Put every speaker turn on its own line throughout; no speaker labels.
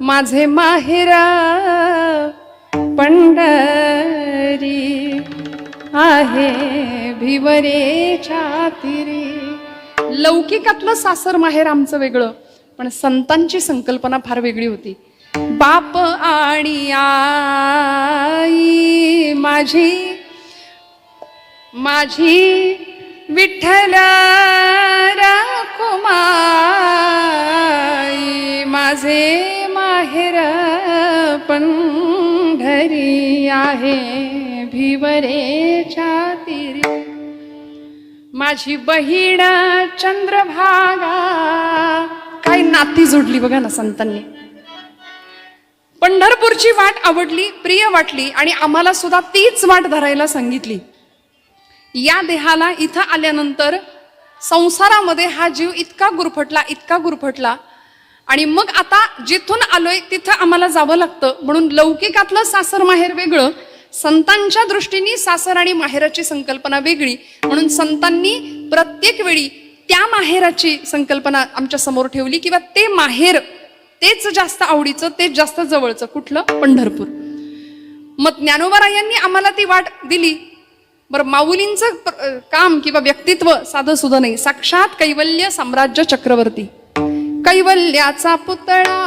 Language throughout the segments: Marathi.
माझे माहेरा पंढरी आहे भिवरेच्या तीरी. लौकिकातलं सासर माहेर आमचं वेगळं, पण संतांची संकल्पना फार वेगळी होती. बाप आणि आई माझी माझी विठ्ठल रखुमाई, माझे माहेर पंढरी आहे भिवरेच्या तीरी. माझी बहीण चंद्रभागा. काय नाती जोडली बघा ना संतांनी. पंढरपूरची वाट आवडली, प्रिय वाटली आणि आम्हाला सुद्धा तीच वाट धरायला सांगितली. या देहाला इथं आल्यानंतर संसारामध्ये हा जीव इतका गुरफटला आणि मग आता जिथून आलोय तिथं आम्हाला जावं लागतं. म्हणून लौकिकातलं सासर माहेर वेगळं, संतांच्या दृष्टीने सासर आणि माहेराची संकल्पना वेगळी. म्हणून संतांनी प्रत्येक वेळी त्या माहेराची संकल्पना आमच्या समोर ठेवली किंवा ते माहेर तेच जास्त आवडीचं, तेच जास्त जवळचं. कुठलं? पंढरपूर. मग ज्ञानोबारायांनी आम्हाला ती वाट दिली. बरं, माऊलींचं काम किंवा व्यक्तित्व साधं सुद्धा नाही. साक्षात कैवल्य साम्राज्य चक्रवर्ती, कैवल्याचा पुतळा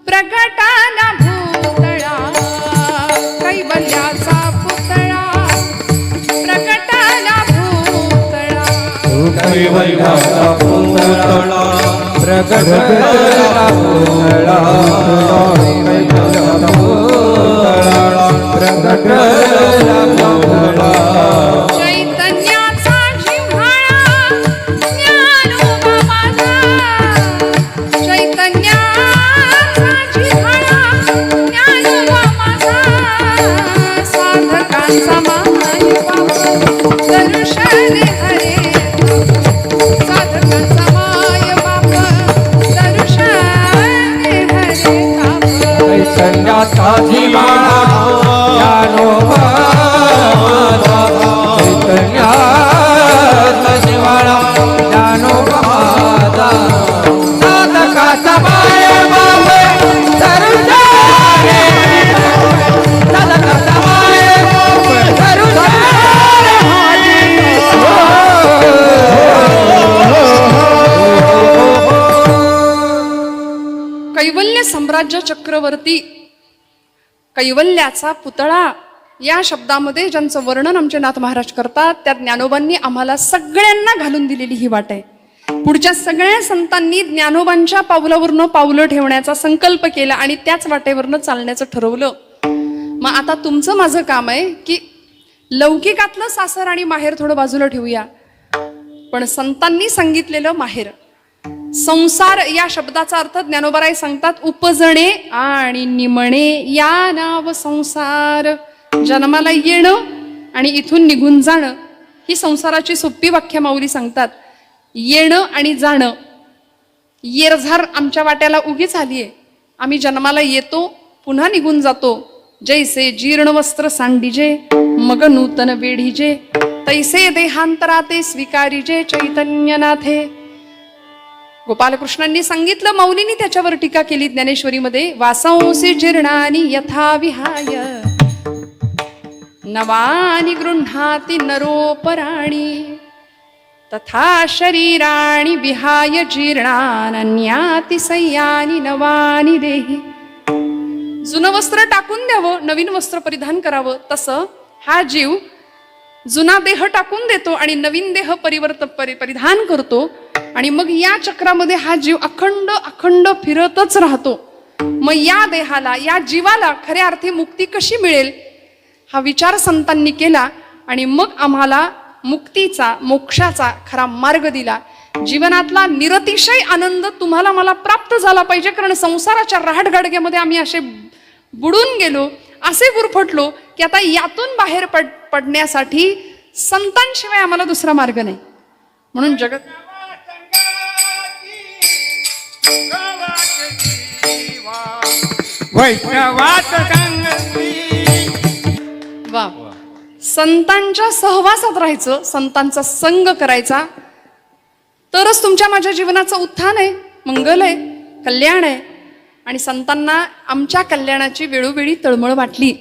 प्रगटाला भूतळा, कैवल्याचा पुतळा प्रगटाला भूतळा,
कैवल्याचा पुतळा प्रगटाला भूतळा, कैवल्याचा पुतळा प्रगटाला भूतळा.
चैतन्याचा जिव्हाळा ज्ञानोबा माझा, चैतन्याचा जिव्हाळा ज्ञानोबा माझा, साधकांचा माय बाबा दर्शन हरे, साधकांचा माय बाबा दर्शन हरे बाबा.
चैतन्याचा जिव्हाळा ज्ञानोबा माझा, चैतन्याचा जिव्हाळा ज्ञानोबा माझा, साधकाचा माय बाबा दर्शन हरे, साधकाचा माय बाबा दर्शन हरे.
कैवल्य साम्राज्य चक्रवर्ती, कैवल्याचा पुतळा या शब्दामध्ये ज्यांचं वर्णन आमचे नाथ महाराज करतात, त्या ज्ञानोबांनी आम्हाला सगळ्यांना घालून दिलेली ही वाट आहे. पुढच्या सगळ्या संतांनी ज्ञानोबांच्या पावलावरनं पावलं ठेवण्याचा संकल्प केला आणि त्याच वाटेवरनं चालण्याचं ठरवलं. मग आता तुमचं माझं काम आहे की लौकिकातलं सासर आणि माहेर थोडं बाजूला ठेवूया, पण संतांनी सांगितलेलं माहेर. संसार या शब्दाचा अर्थ ज्ञानोबाराय सांगतात, उपजणे आणि निमणे या नाव संसार. जन्माला येणं आणि इथून निघून जाणं ही संसाराची सोपी व्याख्या माऊली सांगतात. येणं आणि जाणं, येरझार आमच्या वाट्याला उगीच आलीये. आम्ही जन्माला येतो, पुन्हा निघून जातो. जैसे जीर्ण वस्त्र सांडिजे मग नूतन वेढीजे, तैसे देहांतराते स्वीकारिजे चैतन्यनाथे. गोपालकृष्णांनी सांगितलं, माऊलींनी त्याच्यावर टीका केली ज्ञानेश्वरीमध्ये. वासंसी जीर्णानि यथा विहाय नवानि गृह्णाति नरोपराणि, तथा शरीराणि विहाय जीर्णान्याति सय्यानि नवानि देहि. जुनं वस्त्र टाकून द्यावं, नवीन वस्त्र परिधान करावं, तसं हा जीव जुना देह टाकून देतो आणि नवीन देह परिधान करतो. आणि मग या चक्रामध्ये हा जीव अखंड अखंड फिरतच राहतो. मग या देहाला, या जीवाला खऱ्या अर्थी मुक्ती कशी मिळेल हा विचार संतांनी केला आणि मग आम्हाला मुक्तीचा, मोक्षाचा खरा मार्ग दिला. जीवनातला निरतिशय आनंद तुम्हाला मला प्राप्त झाला पाहिजे, कारण संसाराच्या रहाटगाडग्यामध्ये आम्ही असे बुडून गेलो, असे गुरफटलो की आता यातून बाहेर पडण्यासाठी संतांशिवाय आम्हाला दुसरा मार्ग नाही. म्हणून जगत वा, संतांच्या सहवासात राहायचं, संतांचा संग करायचा, तरच तुमच्या माझ्या जीवनाचं उत्थान आहे, मंगल आहे, कल्याण आहे. आणि संतांना आमच्या कल्याणाची वेळोवेळी तळमळ वाटली.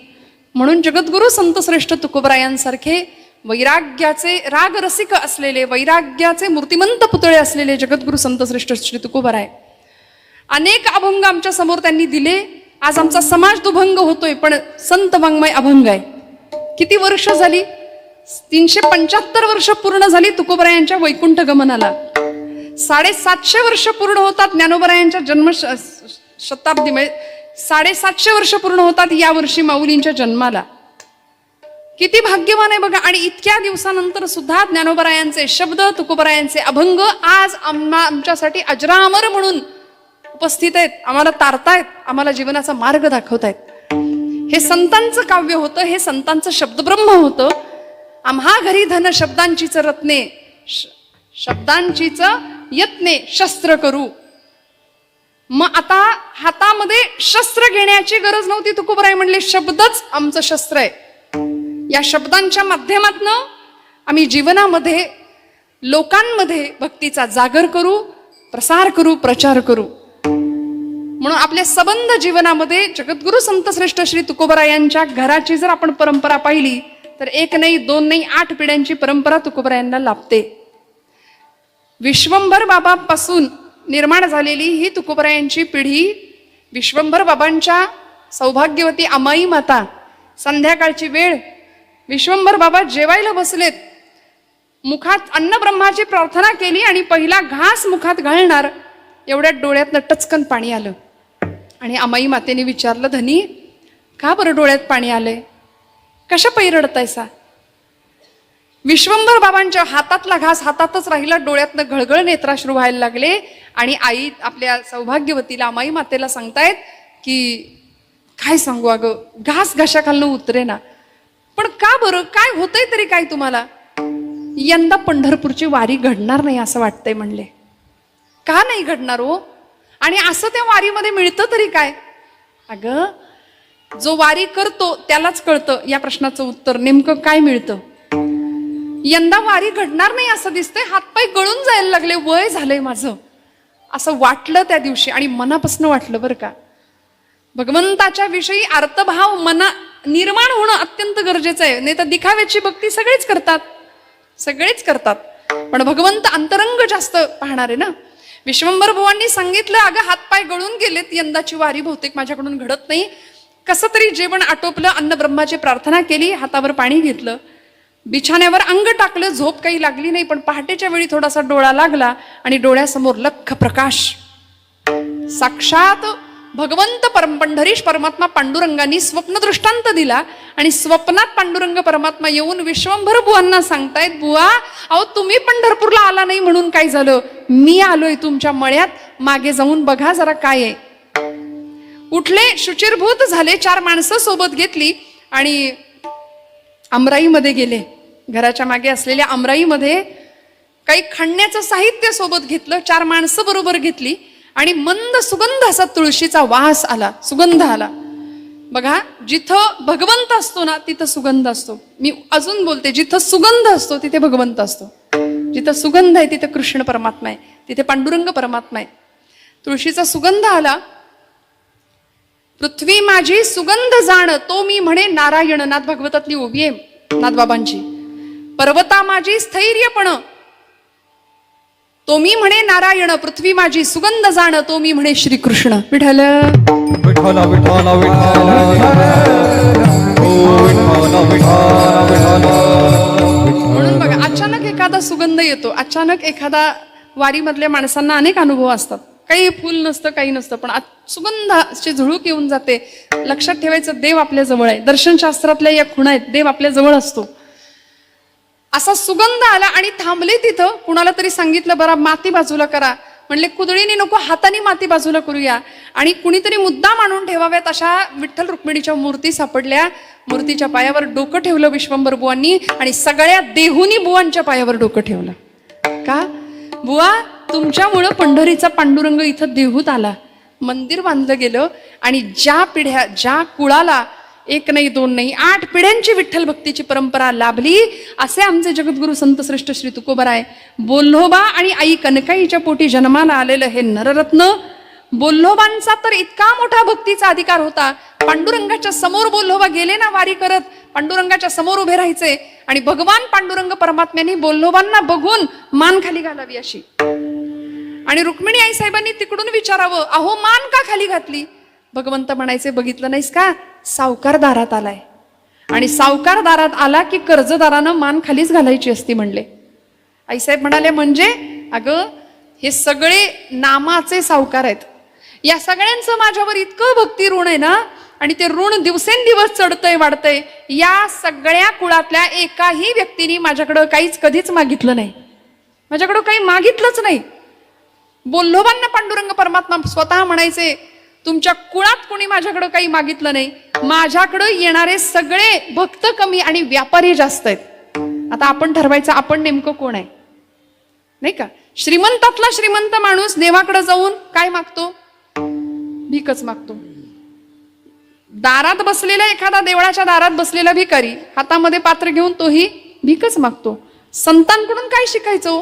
म्हणून जगद्गुरु संतश्रेष्ठ तुकोबरायांसारखे वैराग्याचे रागरसिक असलेले, वैराग्याचे मूर्तिमंत पुतळे असलेले जगद्गुरु संतश्रेष्ठ श्री तुकोबराय अनेक अभंग आमच्या समोर त्यांनी दिले. आज आमचा समाज दुभंग होतोय, पण संत वाङ्मय अभंग आहे. किती वर्ष झाली? 375 वर्ष पूर्ण झाली तुकोबरायांच्या वैकुंठ गमनाला. 750 वर्ष पूर्ण होतात ज्ञानोबरायांच्या जन्म शताब्दी, 750 वर्ष पूर्ण होतात या वर्षी माऊलींच्या जन्माला. किती भाग्यवान आहे बघा. आणि इतक्या दिवसानंतर सुद्धा ज्ञानोबरायांचे शब्द, तुकोबरायांचे अभंग आज आमच्यासाठी अजरामर म्हणून उपस्थित आहेत. आम्हाला तारतायत, आम्हाला जीवनाचा मार्ग दाखवतायत. हे संतांचं काव्य होतं, हे संतांचं शब्दब्रह्म होतं. आम्हा घरी धन शब्दांचीच रत्ने, शब्दांचीच यत्ने शस्त्र करू. मग आता हातामध्ये शस्त्र घेण्याची गरज नव्हती. तुकोबराय म्हणले शब्दच आमचं शस्त्र आहे. या शब्दांच्या माध्यमातून आम्ही जीवनामध्ये, लोकांमध्ये भक्तीचा जागर करू, प्रसार करू, प्रचार करू. म्हणून आपल्या सबंध जीवनामध्ये जगद्गुरु संतश्रेष्ठ श्री तुकोबरायांच्या घराची जर आपण परंपरा पाहिली तर 1 नाही 2 नाही 8 पिढ्यांची परंपरा तुकोबरायांना लाभते. विश्वंभर बाबापासून निर्माण झालेली ही तुकोबरायांची पिढी, विश्वंभर बाबांच्या सौभाग्यवती अमाई माता, संध्याकाळची वेळ, विश्वंभर बाबा जेवायला बसलेत, मुखात अन्नब्रह्माची प्रार्थना केली आणि पहिला घास मुखात घालणार एवढ्यात डोळ्यातनं टचकन पाणी आलं. आणि अमाई मातेने विचारलं, धनी का बरं डोळ्यात पाणी आलंय? कशा पै रडतायसा? विश्वंभर बाबांच्या हातातला घास हातातच राहिला, डोळ्यातनं घळघळ नेत्राश्रू व्हायला लागले. आणि आई आपल्या सौभाग्यवतीला, अमाई मातेला सांगतायत की काय सांगू अगं, घास घशाखालनं उतरे ना. पण का बरं, काय होतंय तरी काय तुम्हाला? यंदा पंढरपूरची वारी घडणार नाही असं वाटतंय म्हणले. का नाही घडणार हो? आणि असं त्या वारीमध्ये मिळतं तरी काय? अगं, जो वारी करतो त्यालाच कळतं या प्रश्नाचं उत्तर, नेमकं काय मिळतं. यंदा वारी घडणार नाही असं दिसतंय, हातपाय गळून जायला लागले, वय झालंय माझं असं वाटलं त्या दिवशी. आणि मनापासून वाटलं बरं का. भगवंताच्या विषयी अर्थभाव मना निर्माण होणं अत्यंत गरजेचं आहे. नाही तर दिखाव्याची भक्ती सगळेच करतात, सगळेच करतात, पण भगवंत अंतरंग जास्त पाहणार आहे ना. विश्वंभर बुवांनी सांगितलं, अगं हातपाय गळून गेलेत, यंदाची वारी बहुतेक माझ्याकडून घडत नाही. कसं तरी जेवण आटोपलं, अन्न ब्रह्माची प्रार्थना केली, हातावर पाणी घेतलं, बिछाण्यावर अंग टाकलं, झोप काही लागली नाही. पण पहाटेच्या वेळी थोडासा डोळा लागला आणि डोळ्यासमोर लख्ख प्रकाश. साक्षात भगवंत पंढरीश परमात्मा पांडुरंगांनी स्वप्न दृष्टांत दिला. आणि स्वप्नात पांडुरंग परमात्मा येऊन विश्वंभर बुवांना सांगतायत, बुवा अहो तुम्ही पंढरपूरला आला नाही म्हणून काय झालं, मी आलोय तुमच्या मळ्यात, मागे जाऊन बघा जरा काय आहे. उठले, शुचिरभूत झाले, 4 माणसं सोबत घेतली आणि आमराईमध्ये गेले. घराच्या मागे असलेल्या आमराईमध्ये काही खणण्याचं साहित्य सोबत घेतलं, 4 माणसं बरोबर घेतली आणि मंद सुगंध असा तुळशीचा वास आला, सुगंध आला. बघा, जिथं भगवंत असतो ना तिथं सुगंध असतो. मी अजून बोलते, जिथं सुगंध असतो तिथे भगवंत असतो. जिथं सुगंध आहे तिथे कृष्ण परमात्मा आहे, तिथे पांडुरंग परमात्मा आहे. तुळशीचा सुगंध आला. पृथ्वी माझी सुगंध जाण, तो मी म्हणे नारायण. नाथ भागवतातली ओवी आहे नाथबाबांची. पर्वता माझी स्थैर्यपण, तो मी म्हणे नारायण. पृथ्वी माझी सुगंध जाण, तो मी म्हणे श्रीकृष्ण. विठ्ठल
विठ्ठल विठ्ठल
म्हणून बघा, अचानक एखादा सुगंध येतो, अचानक एखादा वारीमधल्या माणसांना अनेक अनुभव असतात. काही फुल नसतं, काही नसतं, पण सुगंधाची झुळूक येऊन जाते. लक्षात ठेवायचं, देव आपल्या जवळ आहे. दर्शनशास्त्रातल्या या खुणा आहेत, देव आपल्या जवळ असतो. असा सुगंध आला आणि थांबले तिथं. कुणाला तरी सांगितलं, बरा माती बाजूला करा. म्हणले कुदळीने नको, हाताने माती बाजूला करूया. आणि कुणीतरी मुद्दाम आणून ठेवाव्यात अशा विठ्ठल रुक्मिणीच्या मूर्ती सापडल्या. मूर्तीच्या पायावर डोकं ठेवलं विश्वंभर बुवांनी आणि सगळ्या देहुनी बुवांच्या पायावर डोकं ठेवलं. का? बुवा तुमच्यामुळं पंढरीचा पांडुरंग इथं देहूत आला, मंदिर बांधलं गेलं. आणि ज्या पिढ्या, ज्या कुळाला 1 नाही 2 नाही 8 पिढ्यांची विठ्ठल भक्तीची परंपरा लाभली, असे आमचे जगद्गुरु संतश्रेष्ठ श्री तुकोबराय. बोल्होबा आणि आई कनकाईच्या पोटी जन्माला आलेलं हे नररत्न बोल्लोबांचा तर इतका मोठा भक्तीचा अधिकार होता. पांडुरंगाच्या समोर बोल्लोबा गेले ना वारी करत, पांडुरंगाच्या समोर उभे राहायचे आणि भगवान पांडुरंग परमात्म्याने बोल्लोबांना बघून मान खाली घालावी अशी. आणि रुक्मिणी आई साहेबांनी तिकडून विचारावं, अहो मान का खाली घातली? भगवंत म्हणायचे, बघितलं नाहीस का, सावकार दारात आलाय आणि सावकार दारात आला की कर्जदारानं मान खालीच घालायची असती म्हणले. आईसाहेब म्हणाले, म्हणजे अगं हे सगळे नामाचे सावकार आहेत, या सगळ्यांचं माझ्यावर इतकं भक्ती ऋण आहे ना, आणि ते ऋण दिवसेंदिवस चढतंय वाढतंय. या सगळ्या कुळातल्या एकाही व्यक्तीने माझ्याकडं काहीच कधीच मागितलं नाही, माझ्याकडं काही मागितलंच नाही. बोल्लोबांना पांडुरंग परमात्मा स्वतः म्हणायचे, तुमच्या कुळात कोणी माझ्याकडं काही मागितलं नाही, माझ्याकडं येणारे सगळे भक्त कमी आणि व्यापारी जास्त आहेत. आता आपण ठरवायचं आपण नेमकं कोण आहे, नाही का? श्रीमंतातला श्रीमंत माणूस देवाकडे जाऊन काय मागतो? भीकच मागतो. दारात बसलेला एखादा देवळाच्या दारात बसलेला भिकारी हातामध्ये पात्र घेऊन तोही भीकच मागतो. संतांकडून काय शिकायचं?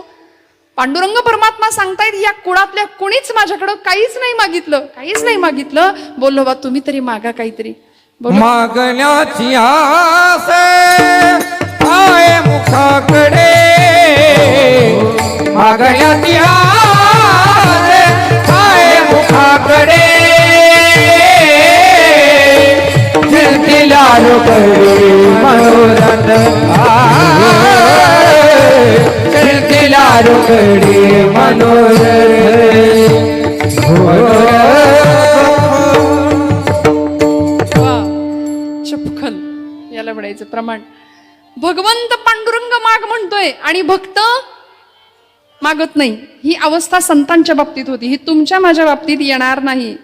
पांडुरंग परमात्मा सांगतायत, या कुळातल्या कोणीच माझ्याकडं काहीच नाही मागितलं, काहीच नाही मागितलं. बोल्लोबा तुम्ही तरी मागा काहीतरी.
मागण्याची आस आहे मुखाकडे, मागण्याची आस आहे मुखाकडे, दिला मनोरंग दिला रोकडी
चपखल याला म्हणायचं प्रमाण. भगवंत पांडुरंग माग म्हणतोय आणि भक्त मागत नाही. ही अवस्था संतांच्या बाबतीत होती, ही तुमच्या माझ्या बाबतीत येणार नाही.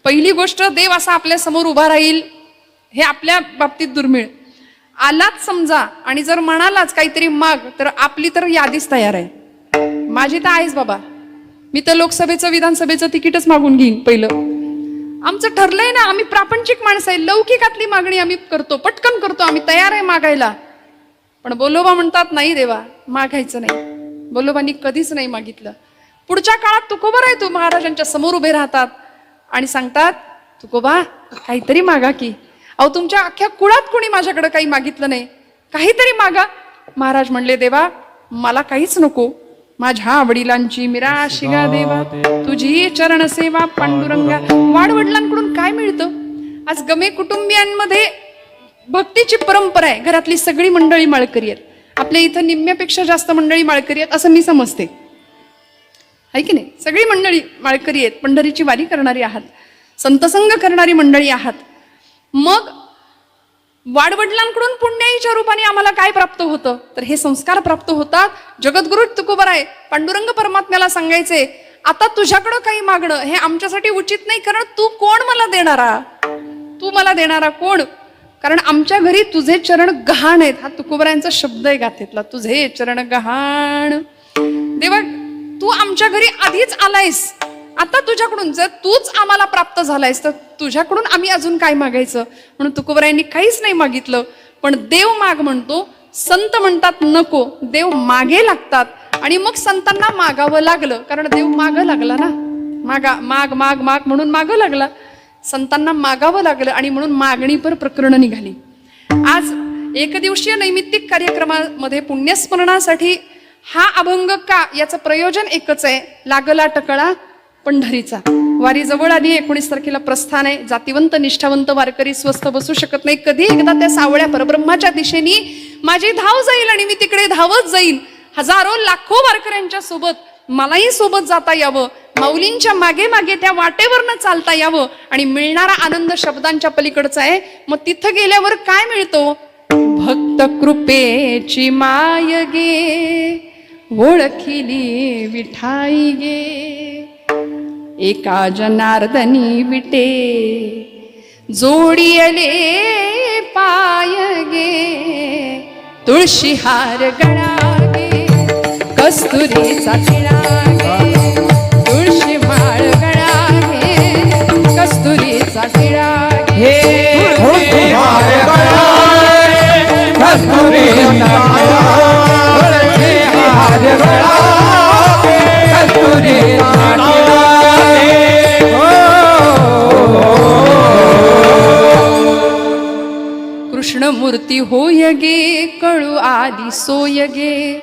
पहिली गोष्ट, देव असा आपल्या समोर उभा राहील हे आपल्या बाबतीत दुर्मिळ. आलाच समजा आणि जर म्हणालाच काहीतरी माग, तर आपली तर यादीच तयार आहे. माझी तर आहेच बाबा, मी तर लोकसभेचं विधानसभेचं तिकीटच मागून घेईन पहिलं. आमचं ठरलंय ना, आम्ही प्रापंचिक माणसं आहे, लौकिकातली मागणी आम्ही करतो, पटकन करतो, आम्ही तयार आहे मागायला. पण बोल्लोबा म्हणतात, नाही देवा मागायचं नाही. बोल्लोबांनी कधीच नाही मागितलं. पुढच्या काळात तुकोबा आहे, तू महाराजांच्या समोर उभे राहतात आणि सांगतात, तुकोबा काहीतरी मागा की. अहो तुमच्या अख्ख्या कुळात कोणी माझ्याकडे काही मागितलं नाही, काहीतरी मागा. महाराज म्हणले, देवा मला काहीच नको, माझ्या वडिलांची मिरा शिगा देवा, तुझी चरण सेवा पांडुरंगा. वाडवडिलांकडून काय मिळतं? आज गमे कुटुंबियांमध्ये भक्तीची परंपरा आहे. घरातली सगळी मंडळी माळकरी आहेत. आपल्या इथं निम्म्यापेक्षा जास्त मंडळी माळकरी आहेत असं मी समजते, आहे की नाही? सगळी मंडळी माळकरी आहेत, पंढरीची वारी करणारी आहात, संतसंग करणारी मंडळी आहात. मग वाडवडिलांकडून पुण्याईच्या रूपाने आम्हाला काय प्राप्त होतं? तर हे संस्कार प्राप्त होतात. जगद्गुरु तुकोबाराय पांडुरंग परमात्म्याला सांगायचे, आता तुझ्याकडं काही मागणं हे आमच्यासाठी उचित नाही, कारण तू कोण मला देणारा? तू मला देणारा कोण? कारण आमच्या घरी तुझे चरण गहाण आहेत. हा तुकोबारायांचा शब्द आहे गाथेतला, तुझे चरण गहाण. देवा तू आमच्या घरी आधीच आलायस, आता तुझ्याकडून जर तूच आम्हाला प्राप्त झालायस तर तुझ्याकडून आम्ही अजून काय मागायचं? म्हणून तुकोबारायांनी काहीच नाही मागितलं. पण देव माग म्हणतो, संत म्हणतात नको, देव मागे लागतात. आणि मग संतांना मागावं लागलं, कारण देव माग लागला ना, मागा माग माग माग म्हणून मागं लागला. संतांना मागावं लागलं आणि म्हणून मागणीपर प्रकरण निघाली. आज एकदिवसीय नैमित्तिक कार्यक्रमामध्ये पुण्यस्मरणासाठी हा अभंग का, याचं प्रयोजन एकच आहे, लागला टकळा पंढरीचा. वारी जवळ आली, 19 तारखेला प्रस्थान आहे. जातीवंत निष्ठावंत वारकरी स्वस्थ बसू शकत नाही. कधी एकदा त्या सावळ्या परब्रह्माच्या दिशेने माझी धाव जाईल आणि मी तिकडे धावत जाईल. हजारो लाखो वारकऱ्यांच्या सोबत मलाही सोबत जाता यावं, माऊलींच्या मागे मागे त्या वाटेवरनं चालता यावं आणि मिळणारा आनंद शब्दांच्या पलीकडचा आहे. मग तिथं गेल्यावर काय मिळतो? भक्त कृपेची माय गे, ओळखिली विठाई गे, एका जनार्दनी विटे, जोडियले पाय गे, तुळशी हार गळा गे, कस्तुरीचा टिळा गे, तुळशी माळ गळा गे, कस्तुरीचा टिळा गे,
तुळशी हार गळा गे, कस्तुरीचा टिळा गे, हार गळा गे, कस्तुरीचा टिळा गे,
मूर्ती होय गे, कळू आली सोय गे,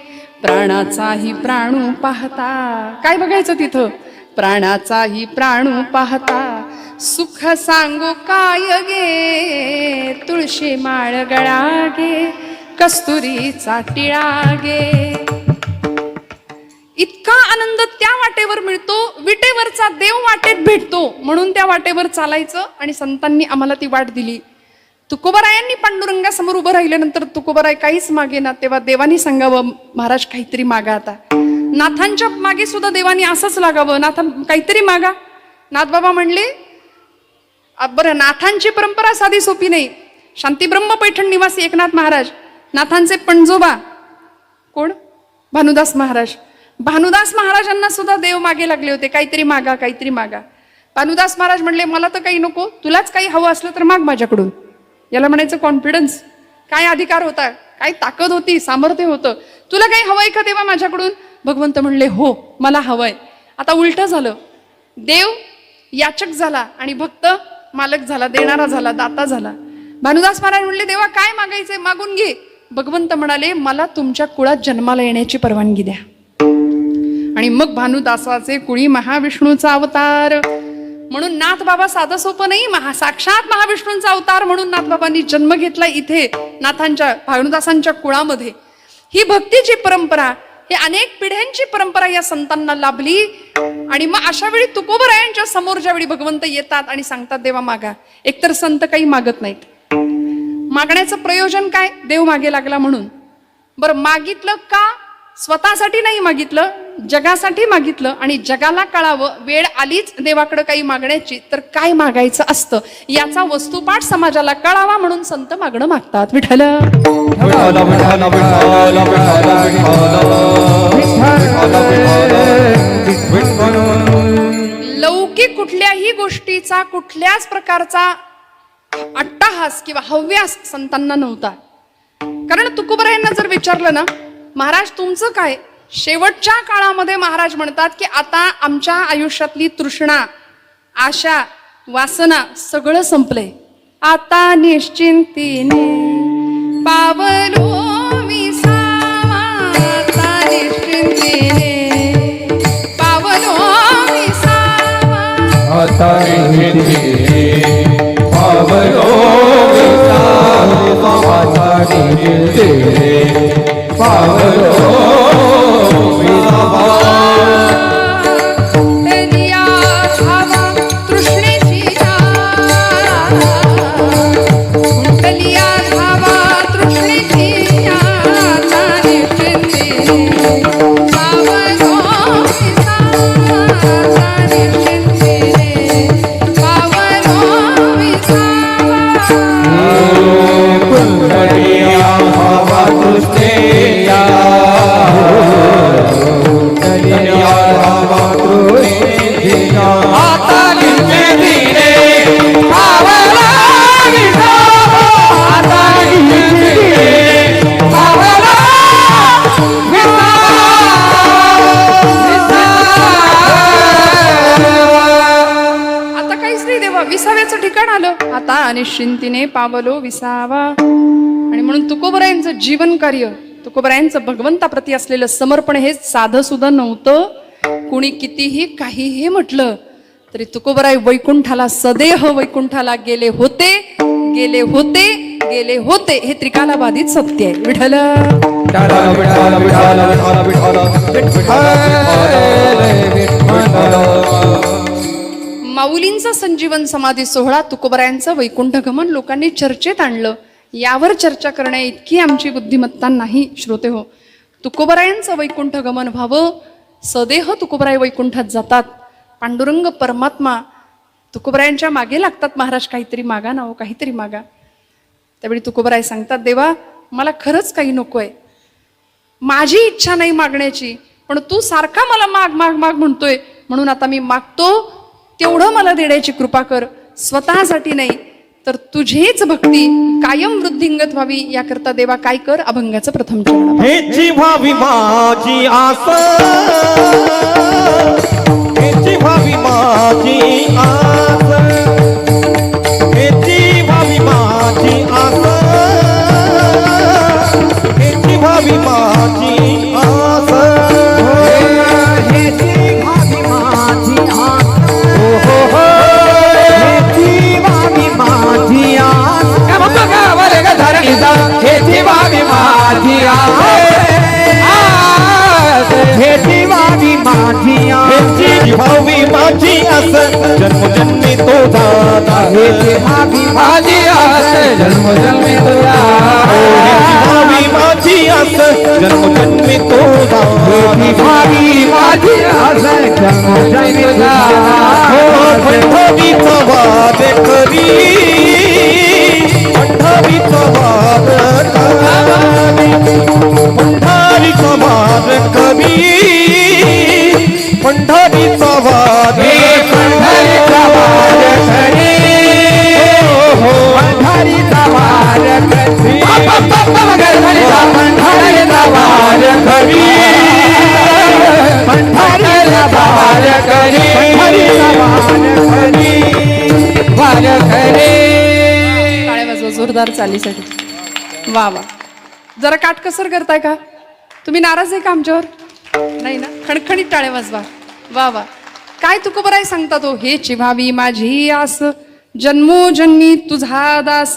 प्राणाचाही प्राणू पाहता. काय बघायचं तिथं? प्राणाचाही प्राणू पाहता, सुख सांगू काय गे, तुळशी माळ गळा गे, कस्तुरीचा टिळा गे. इतका आनंद त्या वाटेवर मिळतो, विटेवरचा देव वाटेत भेटतो, म्हणून त्या वाटेवर चालायचं. आणि संतांनी आम्हाला ती वाट दिली. तुकोबारायांनी पांडुरंगासमोर उभं राहिल्यानंतर तुकोबाराय काहीच मागे ना, तेव्हा देवानी सांगावं महाराज काहीतरी मागा. आता नाथांच्या मागे सुद्धा देवानी असंच लागावं, नाथ काहीतरी मागा. नाथबाबा म्हणले बरं, नाथांची परंपरा साधी सोपी नाही. शांतीब्रह्म पैठण निवासी एकनाथ महाराज, नाथांचे पणजोबा कोण? भानुदास महाराज. भानुदास महाराजांना सुद्धा देव मागे लागले होते, काहीतरी मागा, काहीतरी मागा. भानुदास महाराज म्हणले मला तर काही नको, तुलाच काही हवं असलं तर माग माझ्याकडून. याला म्हणायचं कॉन्फिडन्स. काय अधिकार होता, काय ताकद होती, सामर्थ्य होतं. तुला काही हवंय का देवा माझ्याकडून? भगवंत म्हणले हो, मला हवंय. आता उलट झालं, देव याचक झाला आणि भक्त मालक झाला, देणारा झाला, दाता झाला. भानुदास महाराज म्हणले देवा काय मागायचंय, मागून घे. भगवंत म्हणाले मला तुमच्या कुळात जन्माला येण्याची परवानगी द्या. आणि मग भानुदासाचे कुळी महाविष्णूचा अवतार. म्हणून नाथ बाबा साधं सोपं नाही, साक्षात महाविष्णूंचा अवतार म्हणून नाथ बाबांनी जन्म घेतला इथे नाथांच्या भानुदासांच्या कुळामध्ये. ही भक्तीची परंपरा, ही अनेक पिढ्यांची परंपरा या संतांना लाभली. आणि मग अशा वेळी तुकोबरायांच्या समोर ज्यावेळी भगवंत येतात आणि सांगतात देवा मागा, एकतर संत काही मागत नाहीत. मागण्याचं प्रयोजन काय? देव मागे लागला म्हणून. बरं, मागितलं का? स्वतःसाठी नाही मागितलं, जगासाठी मागितलं. आणि जगाला कळावं वेळ आलीच देवाकडे काही मागण्याची, तर काय मागायचं असतं याचा वस्तुपाठ समाजाला कळावा म्हणून संत मागणं मागतात. विठ्ठल लौकिक कुठल्याही गोष्टीचा, कुठल्याच प्रकारचा अट्टहास किंवा हव्यास संतांना नव्हता. कारण तुकोबरायांना जर विचारलं ना महाराज तुमचं काय, शेवटच्या काळामध्ये महाराज म्हणतात की आता आमच्या आयुष्यातली तृष्णा, आशा, वासना सगळं संपलंय. आता निश्चिंतीने पावलो विसावा, आता निश्चिंतीने पावलो विसावा,
आता निश्चिंतीने पावलो विसावा, आता निश्चिंतीने पावलो विसावा.
कुंडलिया धावा तृष्णेची कुंडलिया धावा तृष्णेची आता निश्चिंतीने पावलो विसावा, आता निश्चिंतीने पावलो विसावा.
कुंडलिया धावा तृष्णेया, कुंडलिया धावा तृष्णेया, आता निश्चिंतीने पावलो विसावा, आता निश्चिंतीने पावलो
आता काहीच नाही देवा, विसाव्याचं ठिकाण आलं. आता निश्चिंतीने पावलो विसावा. आणि म्हणून तुकोबरायांचं जीवन कार्य, तुकोबरायांचं भगवंताप्रती असलेलं समर्पण हे साधं सुद्धा नव्हतं. कुणी कितीही काहीही म्हटलं तरी तुकोबराय वैकुंठाला, सदेह वैकुंठाला गेले होते, गेले होते, गेले होते. हे त्रिकालाबाधित सत्य आहे. विठ्ठल माऊलींचा संजीवन समाधी सोहळा, तुकोबरायांचं वैकुंठ गमन लोकांनी चर्चेत आणलं. यावर चर्चा करण्या इतकी आमची बुद्धिमत्ता नाही श्रोते हो. तुकोबरायांचं वैकुंठ गमन व्हावं, सदेह तुकोबराय वैकुंठात जातात. पांडुरंग परमात्मा तुकोबरायांच्या मागे लागतात. महाराज काहीतरी मागा ना हो, काहीतरी मागा. त्यावेळी तुकोबराय सांगतात देवा मला खरंच काही नकोय, माझी इच्छा नाही मागण्याची, पण तू सारखा मला माग माग माग म्हणतोय, म्हणून आता मी मागतो तेवढं मला देण्याची कृपा कर. स्वतःसाठी नाही तर तुझीच भक्ती कायम वृद्धिंगत व्हावी याकरता देवा काय कर. अभंगाचं प्रथम चरण.
हेची व्हावी माझी आस, हेची व्हावी माझी आस, हेची व्हावी माझी आस,
हेची भावी माझी आस जन्मोजन्मी तुझा
हेची भावी माझी आस जन्मोजन्मी तुझा
हेची भावी माझी आस जन्मोजन्मी तुझा
पंढरीचा वाद करी पंढरीचा वाद करी पंढरीचा वाद करी पंढरीचा वाद
पंढरीचा वार करी पंढरीचा वार करी पंढरीचा वार करी पंढरीचा वार करी वार करी.
टाळ्या वाजवा जोरदार चालीसाठी. वा वा. जरा काटकसर करताय का तुम्ही? नाराज आहे का आमच्यावर? नाही ना. खणखणीत टाळ्या वाजवा. वा वा. काय तुकोबराय सांगता तो, हेची भावी माझी आस जन्मोजन्मी तुझा दास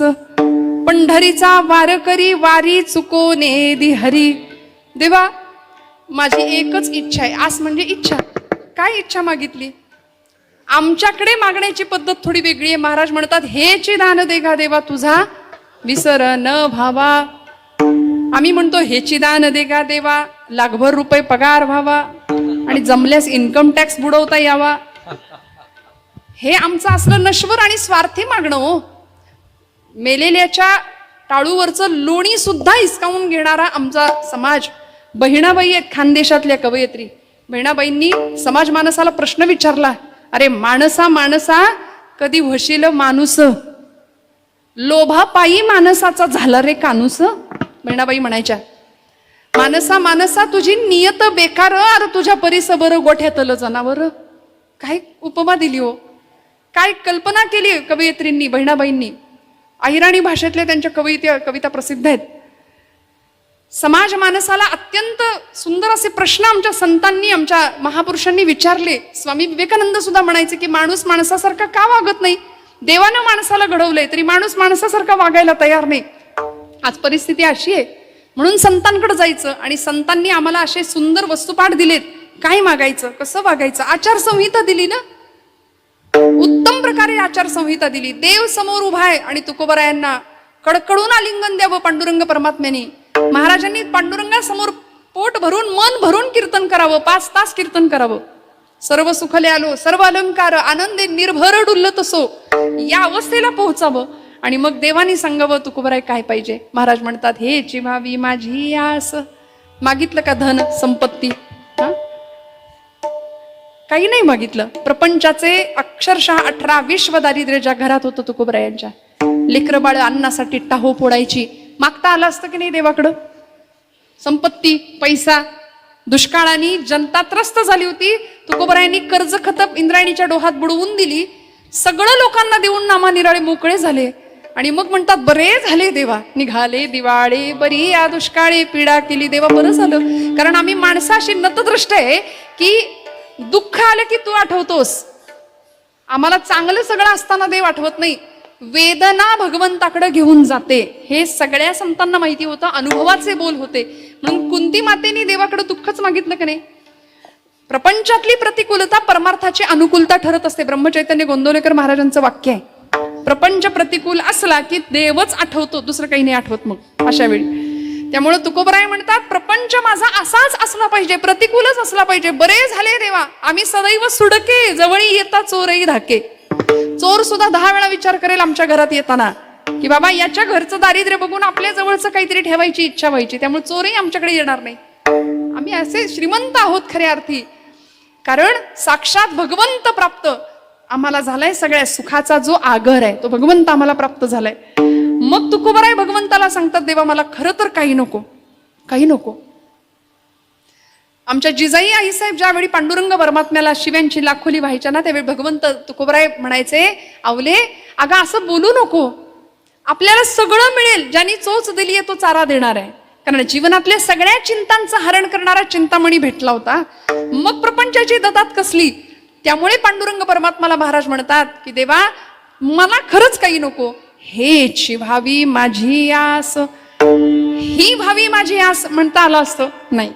पंढरीचा वार करी वारी चुकोने दि हरी. देवा माझी एकच इच्छा आहे. आस म्हणजे इच्छा. काय इच्छा मागितली? आमच्याकडे मागण्याची पद्धत थोडी वेगळी आहे. महाराज म्हणतात हेची दान दे गा देवा तुझा विसर न भावा. आम्ही म्हणतो हेची दान दे गा देवा लाखभर रुपये पगार व्हावा आणि जमल्यास इन्कम टॅक्स बुडवता यावा. हे आमचं असलं नश्वर आणि स्वार्थी मागणं हो. मेलेल्याच्या टाळूवरचं लोणी सुद्धा हिसकावून घेणारा आमचा समाज. बहिणाबाई आहेत खानदेशातल्या कवयित्री. बहिणाबाईंनी समाज मानसाला प्रश्न विचारला, अरे माणसा माणसा कधी व्हशील माणूस, लोभापायी माणसाचा झाला रे कानूस. बहिणाबाई म्हणायच्या, मानसा मानसा तुझी नियत बेकार, अरे तुझ्या परिस बरं गोठ्यातलं जनावर. काय उपमा दिली हो, काय कल्पना केली कवयित्रींनी बहिणाबाईंनी. अहिराणी भाषेतल्या त्यांच्या कविता प्रसिद्ध आहेत. समाज मानसाला अत्यंत सुंदर असे प्रश्न आमच्या संतांनी आमच्या महापुरुषांनी विचारले. स्वामी विवेकानंद सुद्धा म्हणायचे की माणूस माणसासारखा का वागत नाही? देवानं माणसाला घडवलंय तरी माणूस माणसासारखा वागायला तयार नाही. आज परिस्थिती अशी आहे. म्हणून संतांकडे जायचं आणि संतांनी आम्हाला असे सुंदर वस्तुपाठ दिलेत. काय मागायचं, कसं वागायचं. आचारसंहिता दिली ना, उत्तम प्रकारे आचारसंहिता दिली. देव समोर उभा आहे आणि तुकोबरायांना कडकडून आलिंगन द्यावं पांडुरंग परमात्म्याने. महाराजांनी पांडुरंगासमोर पोट भरून मन भरून कीर्तन करावं. 5 तास कीर्तन करावं. सर्व सुखले आलो सर्व अलंकार आनंदे निर्भर डुलत असो या अवस्थेला पोहोचावं आणि मग देवानी सांगावं तुकोबराय काय पाहिजे. महाराज म्हणतात हेची भावी माझी आस. मागितलं का धन संपत्ती? काही नाही मागितलं. प्रपंचाचे अक्षरशः 18-20 दारिद्र्य ज्या घरात होतं तुकोबरायांच्या, लेकरं बाळ अन्नासाठी टाहो फोडायची. मागता आलं असतं की नाही देवाकडं? संपत्ती, पैसा. दुष्काळाने जनता त्रस्त झाली होती. तुकोबरायांनी कर्ज खतप इंद्रायणीच्या डोहात बुडवून दिली. सगळं लोकांना देऊन नामानिराळे मोकळे झाले आणि मग म्हणतात बरे झाले देवा, निघाले दिवाळे बरी या दुष्काळी पीडा केली. देवा बरं झालं, कारण आम्ही माणसाशी नतदृष्ट आहे की दुःख आलं की तू आठवतोस. आम्हाला चांगलं सगळं असताना देव आठवत नाही. वेदना भगवंताकडे घेऊन जाते. हे सगळ्या संतांना माहिती होतं. अनुभवाचे बोल होते. म्हणून कुंती मातेने देवाकडे दुःखच मागितलं की नाही. प्रपंचातली प्रतिकूलता परमार्थाची अनुकूलता ठरत असते. ब्रह्मचैतन्य गोंदवलेकर महाराजांचं वाक्य आहे. प्रपंच प्रतिकूल असला की देवच आठवतो, दुसरं काही नाही आठवत मग अशा वेळी. त्यामुळे तुकोबराय म्हणतात प्रपंच माझा असाच असला पाहिजे, प्रतिकूलच असला पाहिजे. बरे झाले देवा, आम्ही सदैव सुडके जवळी येता चोरही धाके. चोर सुद्धा 10 वेळा विचार करेल आमच्या घरात येताना की बाबा याच्या घरचं दारिद्र्य बघून आपल्या जवळचं काहीतरी ठेवायची इच्छा व्हायची. त्यामुळे चोरही आमच्याकडे येणार नाही. आम्ही असे श्रीमंत आहोत खऱ्या अर्थी, कारण साक्षात भगवंत प्राप्त आम्हाला झालाय. सगळ्या सुखाचा जो आगर आहे तो भगवंत आम्हाला प्राप्त झालाय. मग तुकोबराय भगवंताला सांगतात देवा मला खरं तर काही नको, काही नको. आमच्या जिजाई आईसाहेब ज्यावेळी पांडुरंग परमात्म्याला शिव्यांची लाखोली व्हायच्या ना, त्यावेळी भगवंत तुकोबराय म्हणायचे आवले अगं असं बोलू नको, आपल्याला सगळं मिळेल, ज्यांनी चोच दिली आहे तो चारा देणार आहे. कारण जीवनातल्या सगळ्या चिंतांचं हरण करणारा चिंतामणी भेटला होता. मग प्रपंचाची ददात कसली. त्यामुळे पांडुरंग परमात्माला महाराज म्हणतात की देवा मला खरंच काही नको, हेची व्हावी माझी आस. ही व्हावी माझी आस म्हणता आलं असतं नाही,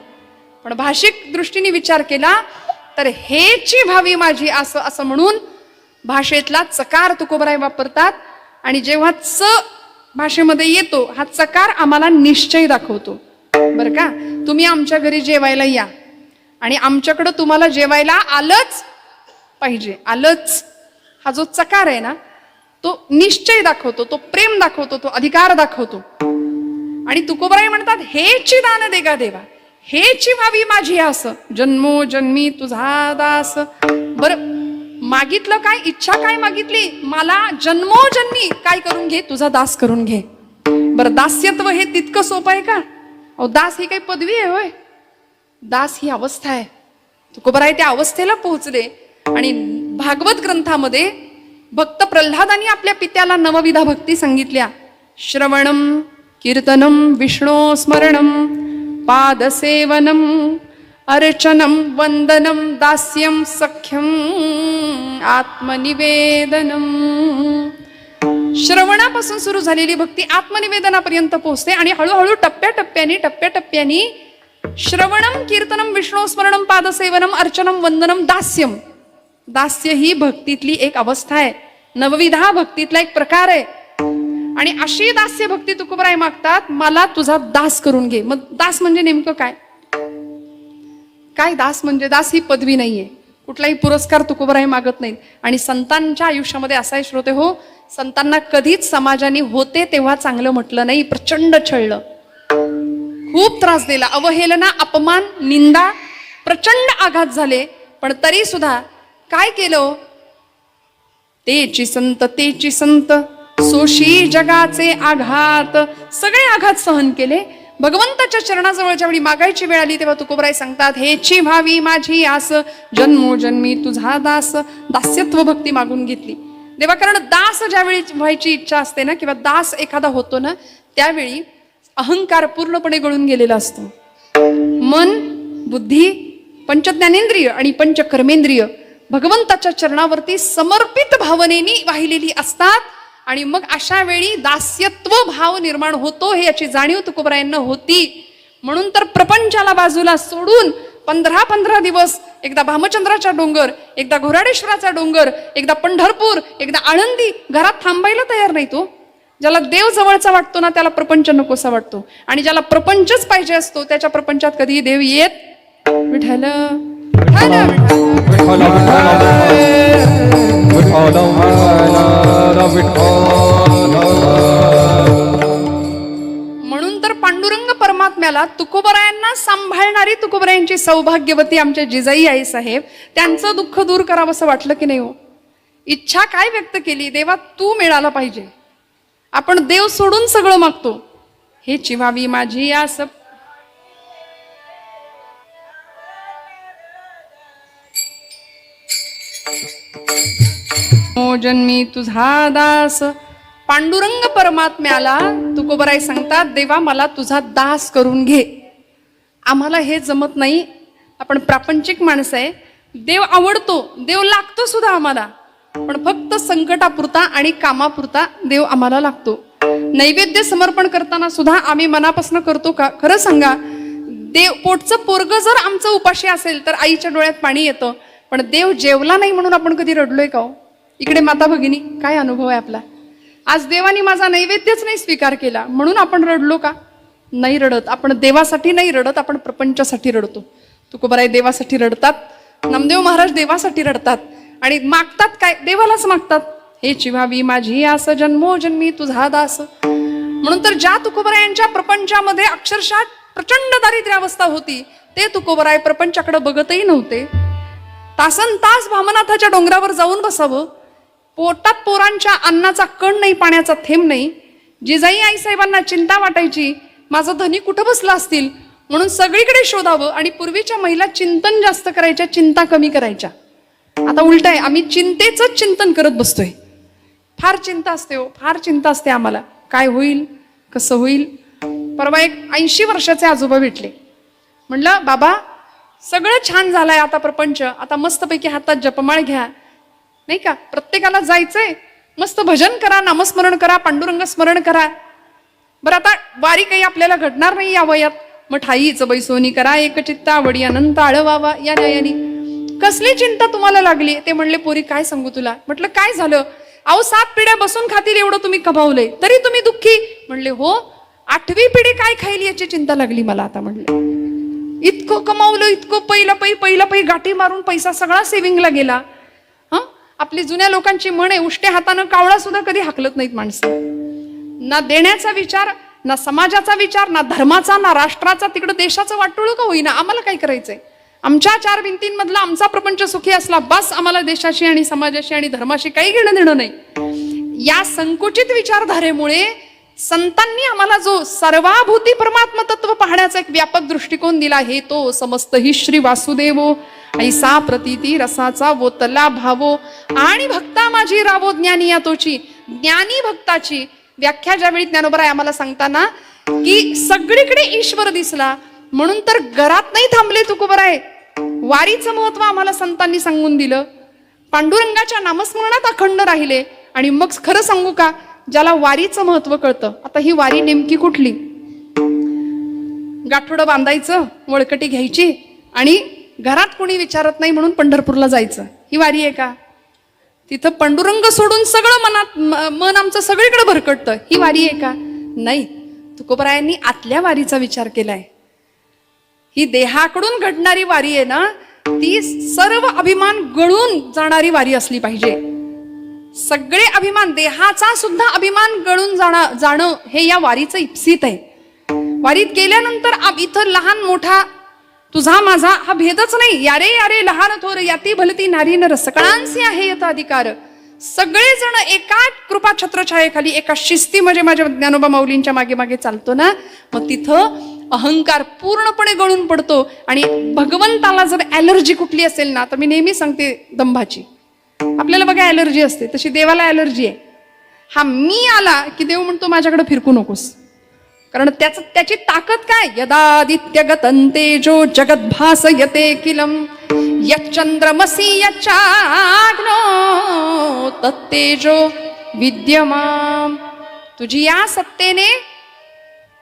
पण भाषिक दृष्टीने विचार केला तर हेची व्हावी माझी आस असं म्हणून भाषेतला चकार तुकोबराय वापरतात आणि जेव्हा च भाषेमध्ये येतो हा चकार आम्हाला निश्चय दाखवतो. बरं का, तुम्ही आमच्या घरी जेवायला या आणि आमच्याकडं तुम्हाला जेवायला आलंच पाहिजे. आलंच हा जो चकार आहे ना तो निश्चय दाखवतो, तो प्रेम दाखवतो, तो अधिकार दाखवतो. आणि तुकोबराय म्हणतात हेची दान देगा देवा, हेची व्हावी माझी आस, जन्मोजन्मी तुझा दास. बरं, मागितलं काय, इच्छा काय मागितली, मला जन्मोजन्मी काय करून घे, तुझा दास करून घे. बरं, दास्यत्व हे तितकं सोपं आहे का? अहो, दास ही काही पदवी आहे होय? दास ही अवस्था आहे. तुकोबराय त्या अवस्थेला पोहोचले. आणि भागवत ग्रंथामध्ये भक्त प्रल्हादानी आपल्या पित्याला नवविधा भक्ती सांगितल्या. श्रवणम कीर्तनम विष्णो स्मरणम पादसेवनम अर्चनम वंदनम दास्यम सख्यम आत्मनिवेदनम. श्रवणापासून सुरू झालेली भक्ती आत्मनिवेदनापर्यंत पोहोचते आणि हळूहळू टप्प्याटप्प्यानी श्रवणम कीर्तनम विष्णू स्मरणम पादसेवनम अर्चनम वंदनम दास्यम. दास्य ही भक्तीतली एक अवस्था आहे, नवविधा भक्तीतला एक प्रकार आहे. आणि अशी दास्य भक्ती तुकोबराय मागतात, मला तुझा दास करून घे. मग दास म्हणजे नेमकं काय? काय दास म्हणजे? दास ही पदवी नाहीये, कुठलाही पुरस्कार तुकोबराय मागत नाहीत. आणि संतांच्या आयुष्यामध्ये असा आहे श्रोते हो, संतांना कधीच समाजाने होते तेव्हा चांगलं म्हटलं नाही, प्रचंड छळलं, खूप त्रास दिला, अवहेलना, अपमान, निंदा, प्रचंड आघात झाले. पण तरी सुद्धा काय केलं? तेची संत सोशी जगाचे आघात, सगळे आघात सहन केले. भगवंताच्या चरणाजवळ ज्यावेळी मागायची वेळ आली तेव्हा तुकोबराय सांगतात हेची व्हावी माझी आस, जन्मोजन्मी तुझा दास. दास्यत्व भक्ती मागून घेतली देवा. कारण दास ज्यावेळी व्हायची इच्छा असते ना, किंवा दास एखादा होतो ना, त्यावेळी अहंकार पूर्णपणे गळून गेलेला असतो. मन, बुद्धी, पंचज्ञानेंद्रिय आणि पंचकर्मेंद्रिय भगवंताच्या चरणावरती समर्पित भावनेने वाहिलेली असतात. आणि मग अशा वेळी दास्यत्व भाव निर्माण होतो, हे याची जाणीव तुकोबरायांना होती. म्हणून तर प्रपंचाला बाजूला सोडून 15 दिवस, एकदा भामचंद्राचा डोंगर, एकदा घोराडेश्वराचा डोंगर, एकदा पंढरपूर, एकदा आळंदी, घरात थांबायला तयार नाही तो. ज्याला देव जवळचा वाटतो ना त्याला प्रपंच नकोसा वाटतो. आणि ज्याला प्रपंचच पाहिजे असतो त्याच्या प्रपंचात कधी देव येत विठ्ठल म्हणून तर पांडुरंग परमात्म्याला तुकोबरायांना सांभाळणारी तुकोबरायांची सौभाग्यवती आमच्या जिजाई आई साहेब, त्यांचं दुःख दूर करावं असं वाटलं की नाही हो? इच्छा काय व्यक्त केली? देवा तू मिळाला पाहिजे. आपण देव सोडून सगळं मागतो. हे चिवावी माझी आस, जन्मी तुझा दास. पांडुरंग परमात्म्याला तुकोबराय सांगतात देवा मला तुझा दास करून घे. आम्हाला हे जमत नाही, आपण प्रापंचिक माणसं आहे. देव आवडतो, देव लागतो सुद्धा आम्हाला, पण फक्त संकटापुरता आणि कामापुरता देव आम्हाला लागतो. नैवेद्य समर्पण करताना सुद्धा आम्ही मनापासून करतो का? खरं सांगा, देव पोटचं पोरग जर आमचं उपाशी असेल तर आईच्या डोळ्यात पाणी येतं. पण देव जेवला नाही म्हणून आपण कधी रडलोय का हो? इकडे माता भगिनी, काय अनुभव आहे आपला? आज देवानी माझा नैवेद्यच नाही स्वीकार केला म्हणून आपण रडलो का? नाही रडत. आपण देवासाठी नाही रडत, आपण प्रपंचासाठी रडतो. तुकोबराय देवासाठी रडतात, नामदेव महाराज देवासाठी रडतात आणि मागतात काय? देवालाच मागतात. हे चिवावी माझी आस, जन्मोजन्मी तुझा दास. म्हणून तर ज्या तुकोबरायांच्या प्रपंचामध्ये अक्षरशः प्रचंड दारिद्र्यावस्था होती, ते तुकोबराय प्रपंचाकडे बघतही नव्हते. तासन तास भामनाथाच्या डोंगरावर जाऊन बसावं, पोटात पोरांच्या अन्नाचा कण नाही, पाण्याचा थेंब नाही. जिजाई आईसाहेबांना चिंता वाटायची माझं धनी कुठं बसला असतील, म्हणून सगळीकडे शोधावं. आणि पूर्वीच्या महिला चिंतन जास्त करायच्या, चिंता कमी करायच्या. आता उलट आहे, आम्ही चिंतेचंच चिंतन करत बसतोय. फार चिंता असते हो, फार चिंता असते आम्हाला. काय होईल, कसं होईल. परवा एक 80 वर्षाचे आजोबा भेटले. म्हणलं बाबा सगळं छान झालंय आता प्रपंच, आता मस्तपैकी हातात जपमाळ घ्या, नाही का, प्रत्येकाला जायचंय, मस्त भजन करा, नामस्मरण करा, पांडुरंग स्मरण करा. बरं आता वारी काही आपल्याला घडणार नाही या वयात, मग ठाईच बैसोनी करा एकचित्ता, वडी अनंत आळवावा या न्यायानी. कसली चिंता तुम्हाला लागली? ते म्हणले पोरी काय सांगू तुला. म्हटलं काय झालं? अहो 7 पिढ्या बसून खातील एवढं तुम्ही कमावलंय तरी तुम्ही दुःखी. म्हणले हो 8वी पिढी काय खाईल याची चिंता लागली मला आता. म्हणले इतकं कमावलं, इतकं पहिला पै गाठी मारून पैसा सगळा सेव्हिंगला गेला. आपली जुन्या लोकांची म्हण आहे, उष्ट्या हातानं कावळा सुद्धा कधी हाकलत नाहीत माणसं. ना देण्याचा विचार, ना समाजाचा विचार, ना धर्माचा, ना राष्ट्राचा, तिकडं देशाचं वाटोळं का होईना. आम्हाला काय करायचंय? आमच्या 4 भिंतींमधला आमचा प्रपंच सुखी असला बस, आम्हाला देशाशी आणि समाजाशी आणि धर्माशी काही घेणं देणं नाही. या संकुचित विचारधारेमुळे संतांनी आम्हाला जो सर्वाभूती परमात्म तत्व पाहण्याचा एक व्यापक दृष्टिकोन दिला, हे तो समस्त ही श्री वासुदेवो ऐसा प्रतीती रसाचा वोतला भावो आणि भक्ता माझी रावो ज्ञानी या तोची. ज्ञानी भक्ताची व्याख्या ज्यावेळी ज्ञानोबराय आम्हाला सांगताना की सगळीकडे ईश्वर दिसला म्हणून तर घरात नाही थांबले तुकोबराय. वारीचं महत्व आम्हाला संतांनी सांगून दिलं. पांडुरंगाच्या नामस्मरणात अखंड राहिले. आणि मग खरं सांगू का, ज्याला वारीचं महत्व कळतं, आता ही वारी नेमकी कुठली? गाठोडं बांधायचं, वळकटी घ्यायची आणि घरात कोणी विचारत नाही म्हणून पंढरपूरला जायचं, ही वारी आहे का? तिथं पांडुरंग सोडून सगळं मन आमचं सगळीकडे भरकटतं, ही वारी आहे का? नाही. तुकोबरायांनी आतल्या वारीचा विचार केलाय. ही देहाकडून घडणारी वारी आहे ना, ती सर्व अभिमान गळून जाणारी वारी असली पाहिजे. सगळे अभिमान, देहाचा सुद्धा अभिमान गळून जाणं हे या वारीचं इप्सित आहे. वारीत गेल्यानंतर इथं लहान मोठा, तुझा माझा हा भेदच नाही. यारे यारे लहान थोर याती भलती नारी नर सकळांसी आहे यथ अधिकार. सगळेजण एका कृपा छत्रछायेखाली एका शिस्ती म्हणजे माझ्या ज्ञानोबा माऊलींच्या मागे मागे चालतो ना, मग तिथं अहंकार पूर्णपणे गळून पडतो. आणि भगवंताला जर ॲलर्जी कुठली असेल ना, तर मी नेहमी सांगते दंभाची. आपल्याला बघा ॲलर्जी असते, तशी देवाला ॲलर्जी आहे. हा मी आला की देव म्हणतो माझ्याकडे फिरकू नकोस, कारण त्याची ताकद काय? यदादित्य गतंतेजो जगद्भास यते किलम यच्चंद्रमसी यच्चाग्नो तत्तेजो विद्यमाम. तुझी या सत्तेने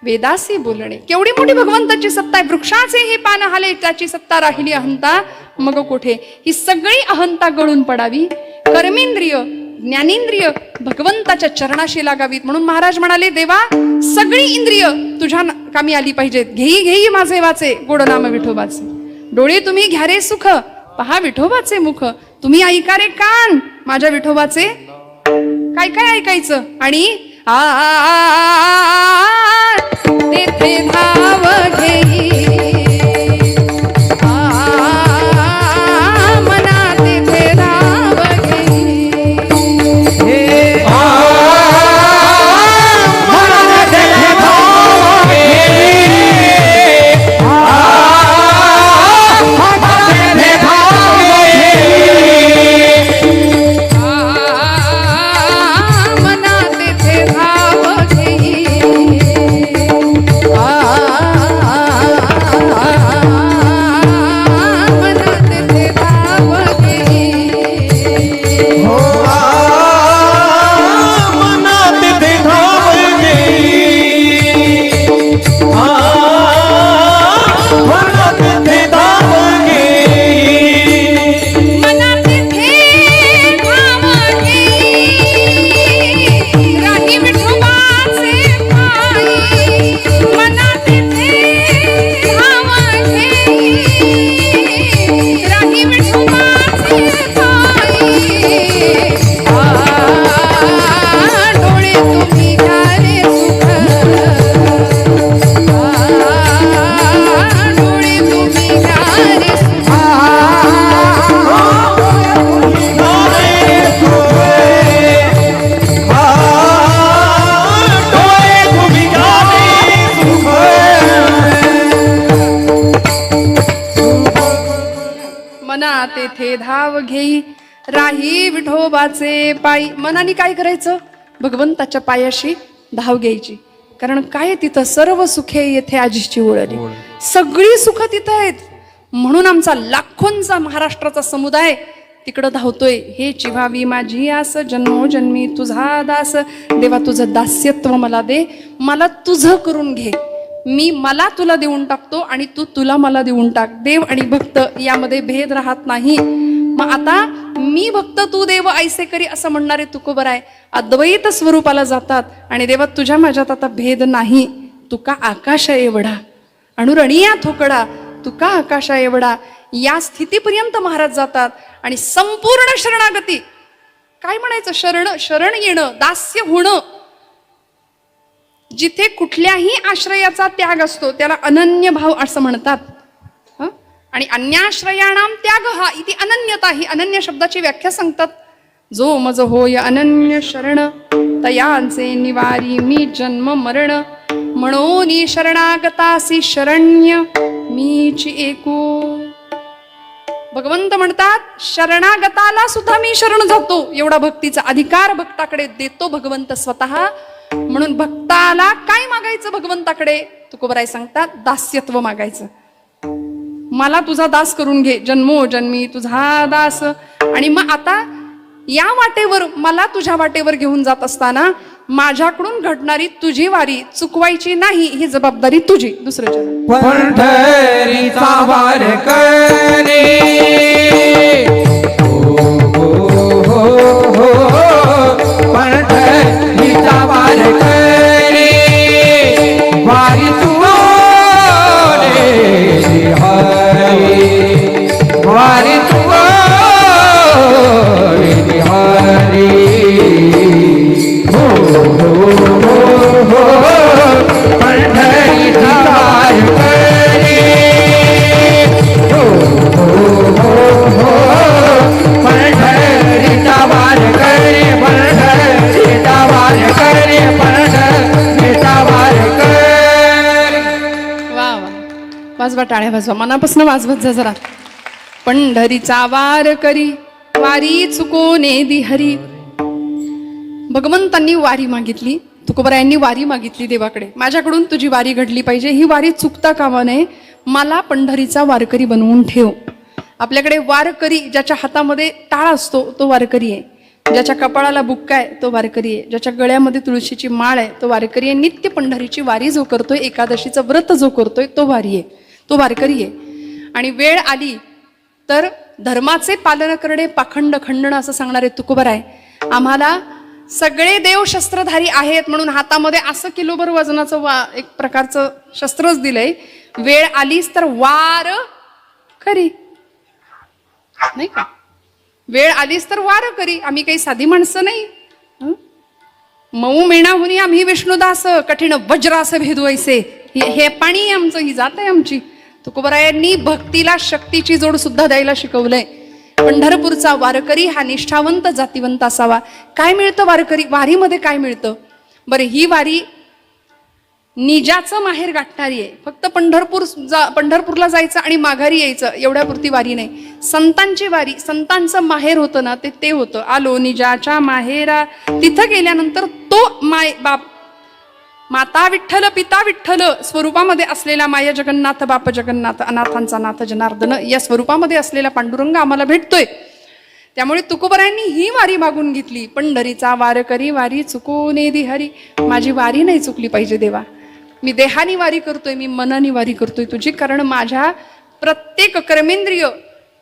वेदासी बोलणे. केवढी मोठी भगवंताची सत्ता आहे. वृक्षाचे हे पान हाले त्याची सत्ता राहिली अहंता मग कोठे. ही सगळी अहंता गळून पडावी. कर्मेंद्रिय ज्ञानेंद्रिय भगवंताच्या चरणाशी लागावीत. म्हणून महाराज म्हणाले, देवा सगळी इंद्रिय तुझ्या कामी आली पाहिजेत. घेई घेई माझे वाचे गोड नाम विठोबाचे. डोळे तुम्ही घ्या रे सुख, पहा विठोबाचे मुख. तुम्ही ऐका रे कान माझ्या विठोबाचे. काय काय ऐकायचं? आणि तेथे धाव घेई मना तेथे धाव घेई. तेथे धाव घेई राही विठोबाचे पायी. मनाने काय करायचं? भगवंताच्या पायाशी धाव घ्यायची. कारण काय, तिथं सर्व सुखे येथे आजीची ओळली. सगळी सुख तिथं आहेत. म्हणून आमचा लाखोंचा महाराष्ट्राचा समुदाय तिकडं धावतोय. हे चिव्हावी माझी आस जन्मोजन्मी तुझा दास. देवा तुझं दास्यत्व मला दे, मला तुझं करून घे. मी मला तुला देऊन टाकतो आणि तू तुला मला देऊन टाक. देव आणि भक्त यामध्ये भेद राहत नाही. मग आता मी भक्त तू देव ऐसे करी असं म्हणणारे तुकोबराय अद्वैत स्वरूपाला जातात आणि देवा तुझ्या माझ्यात आता भेद नाही. तुका आकाशा एवढा अणुरणिया थोकडा तुका आकाशा एवढा या स्थितीपर्यंत महाराज जातात आणि संपूर्ण शरणागती. काय म्हणायचं? शरण येणं, दास्य होणं. जिथे कुठल्याही आश्रयाचा त्याग असतो त्याला अनन्य भाव असं म्हणतात. आणि अन्याश्रयाणाम त्याग हा इति अनन्यता. ही अनन्य शब्दाची व्याख्या सांगतात. जो मज होय अनन्य शरण तयांचे निवारी मी जन्म मरण म्हणून शरणागतासी शरण्य मीची एको. भगवंत म्हणतात शरणागताला सुद्धा मी शरण जातो. एवढा भक्तीचा अधिकार भक्ताकडे देतो भगवंत स्वतः. म्हणून भक्ताला काय मागायचं भगवंताकडे? तुकोबराय सांगतात दास्यत्व मागायचं. मला तुझा दास करून घे, जन्मोजन्मी तुझा दास. आणि मग आता या वाटेवर मला तुझ्या वाटेवर घेऊन जात असताना माझ्याकडून घडणारी तुझी वारी चुकवायची नाही, ही जबाबदारी तुझी. दुसरं
पंढरीचा वार करे पंढरीचा वार करे वारी तुझे हरी वारी तुझे हरी पंढरीचा वार करे पंढरीचा वार करे पंढरीचा वार करे पंढरीचा वार करे.
वा वा, वाजवा, टाळ्या वाजवा, मनापासून वाजवत जा जरा. पंढरीचा वार करी वारी चुकोने दिहरी. भगवंतांनी वारी मागितली, तुकोबरायांनी वारी मागितली देवाकडे. माझ्याकडून तुझी वारी घडली पाहिजे, ही वारी चुकता कामा नये, मला पंढरीचा वारकरी बनवून ठेव. आपल्याकडे वारकरी ज्याच्या हातामध्ये टाळ असतो तो वारकरी आहे, ज्याच्या कपाळाला बुक्का आहे तो वारकरी आहे, ज्याच्या गळ्यामध्ये तुळशीची माळ आहे तो वारकरी आहे. नित्य पंढरीची वारी जो करतोय, एकादशीचं व्रत जो करतोय तो वारी आहे, तो वारकरी आहे. आणि वेळ आली तर धर्माचे पालन करणे पाखंड खंडण असं सांगणारे तुकोबराय आम्हाला सगळे देव शस्त्रधारी आहेत म्हणून हातामध्ये असं किलोभर वजनाचं एक प्रकारचं शस्त्रच दिलंय. वेळ आलीच तर वार करी, नाही का? वेळ आलीच तर वार करी. आम्ही काही साधी माणसं नाही. मऊ मेणाहुनी आम्ही विष्णुदास कठीण वज्रास भेदवायचे. हे पाणी आमचं, ही जात आहे आमची. तुकोबरायांनी भक्तीला शक्तीची जोड सुद्धा द्यायला शिकवलंय. पंढरपूरचा वारकरी हा निष्ठावंत जातीवंत असावा. काय मिळतं वारकरी वारीमध्ये? काय मिळतं बरं? ही वारी निजाचं माहेर गाठणारी आहे. फक्त पंढरपूरला जायचं आणि माघारी यायचं एवढ्यापुरती वारी नाही. संतांची वारी, संतांचं माहेर होतं ना, ते होतं. आलो निजाच्या माहेरा. तिथं गेल्यानंतर तो बाप माता विठ्ठल पिता विठ्ठल स्वरूपामध्ये असलेला माया जगन्नाथ बाप जगन्नाथ अनाथांचा नाथ जनार्दन या स्वरूपामध्ये असलेला पांडुरंग आम्हाला भेटतोय. त्यामुळे तुकोबरायांनी ही वारी मागून घेतली. पंढरीचा वारकरी वारी चुकोने दिहरी. माझी वारी नाही चुकली पाहिजे देवा. मी देहानी वारी करतोय, मी मनानी वारी करतोय तुझी. कारण माझ्या प्रत्येक कर्मेंद्रिय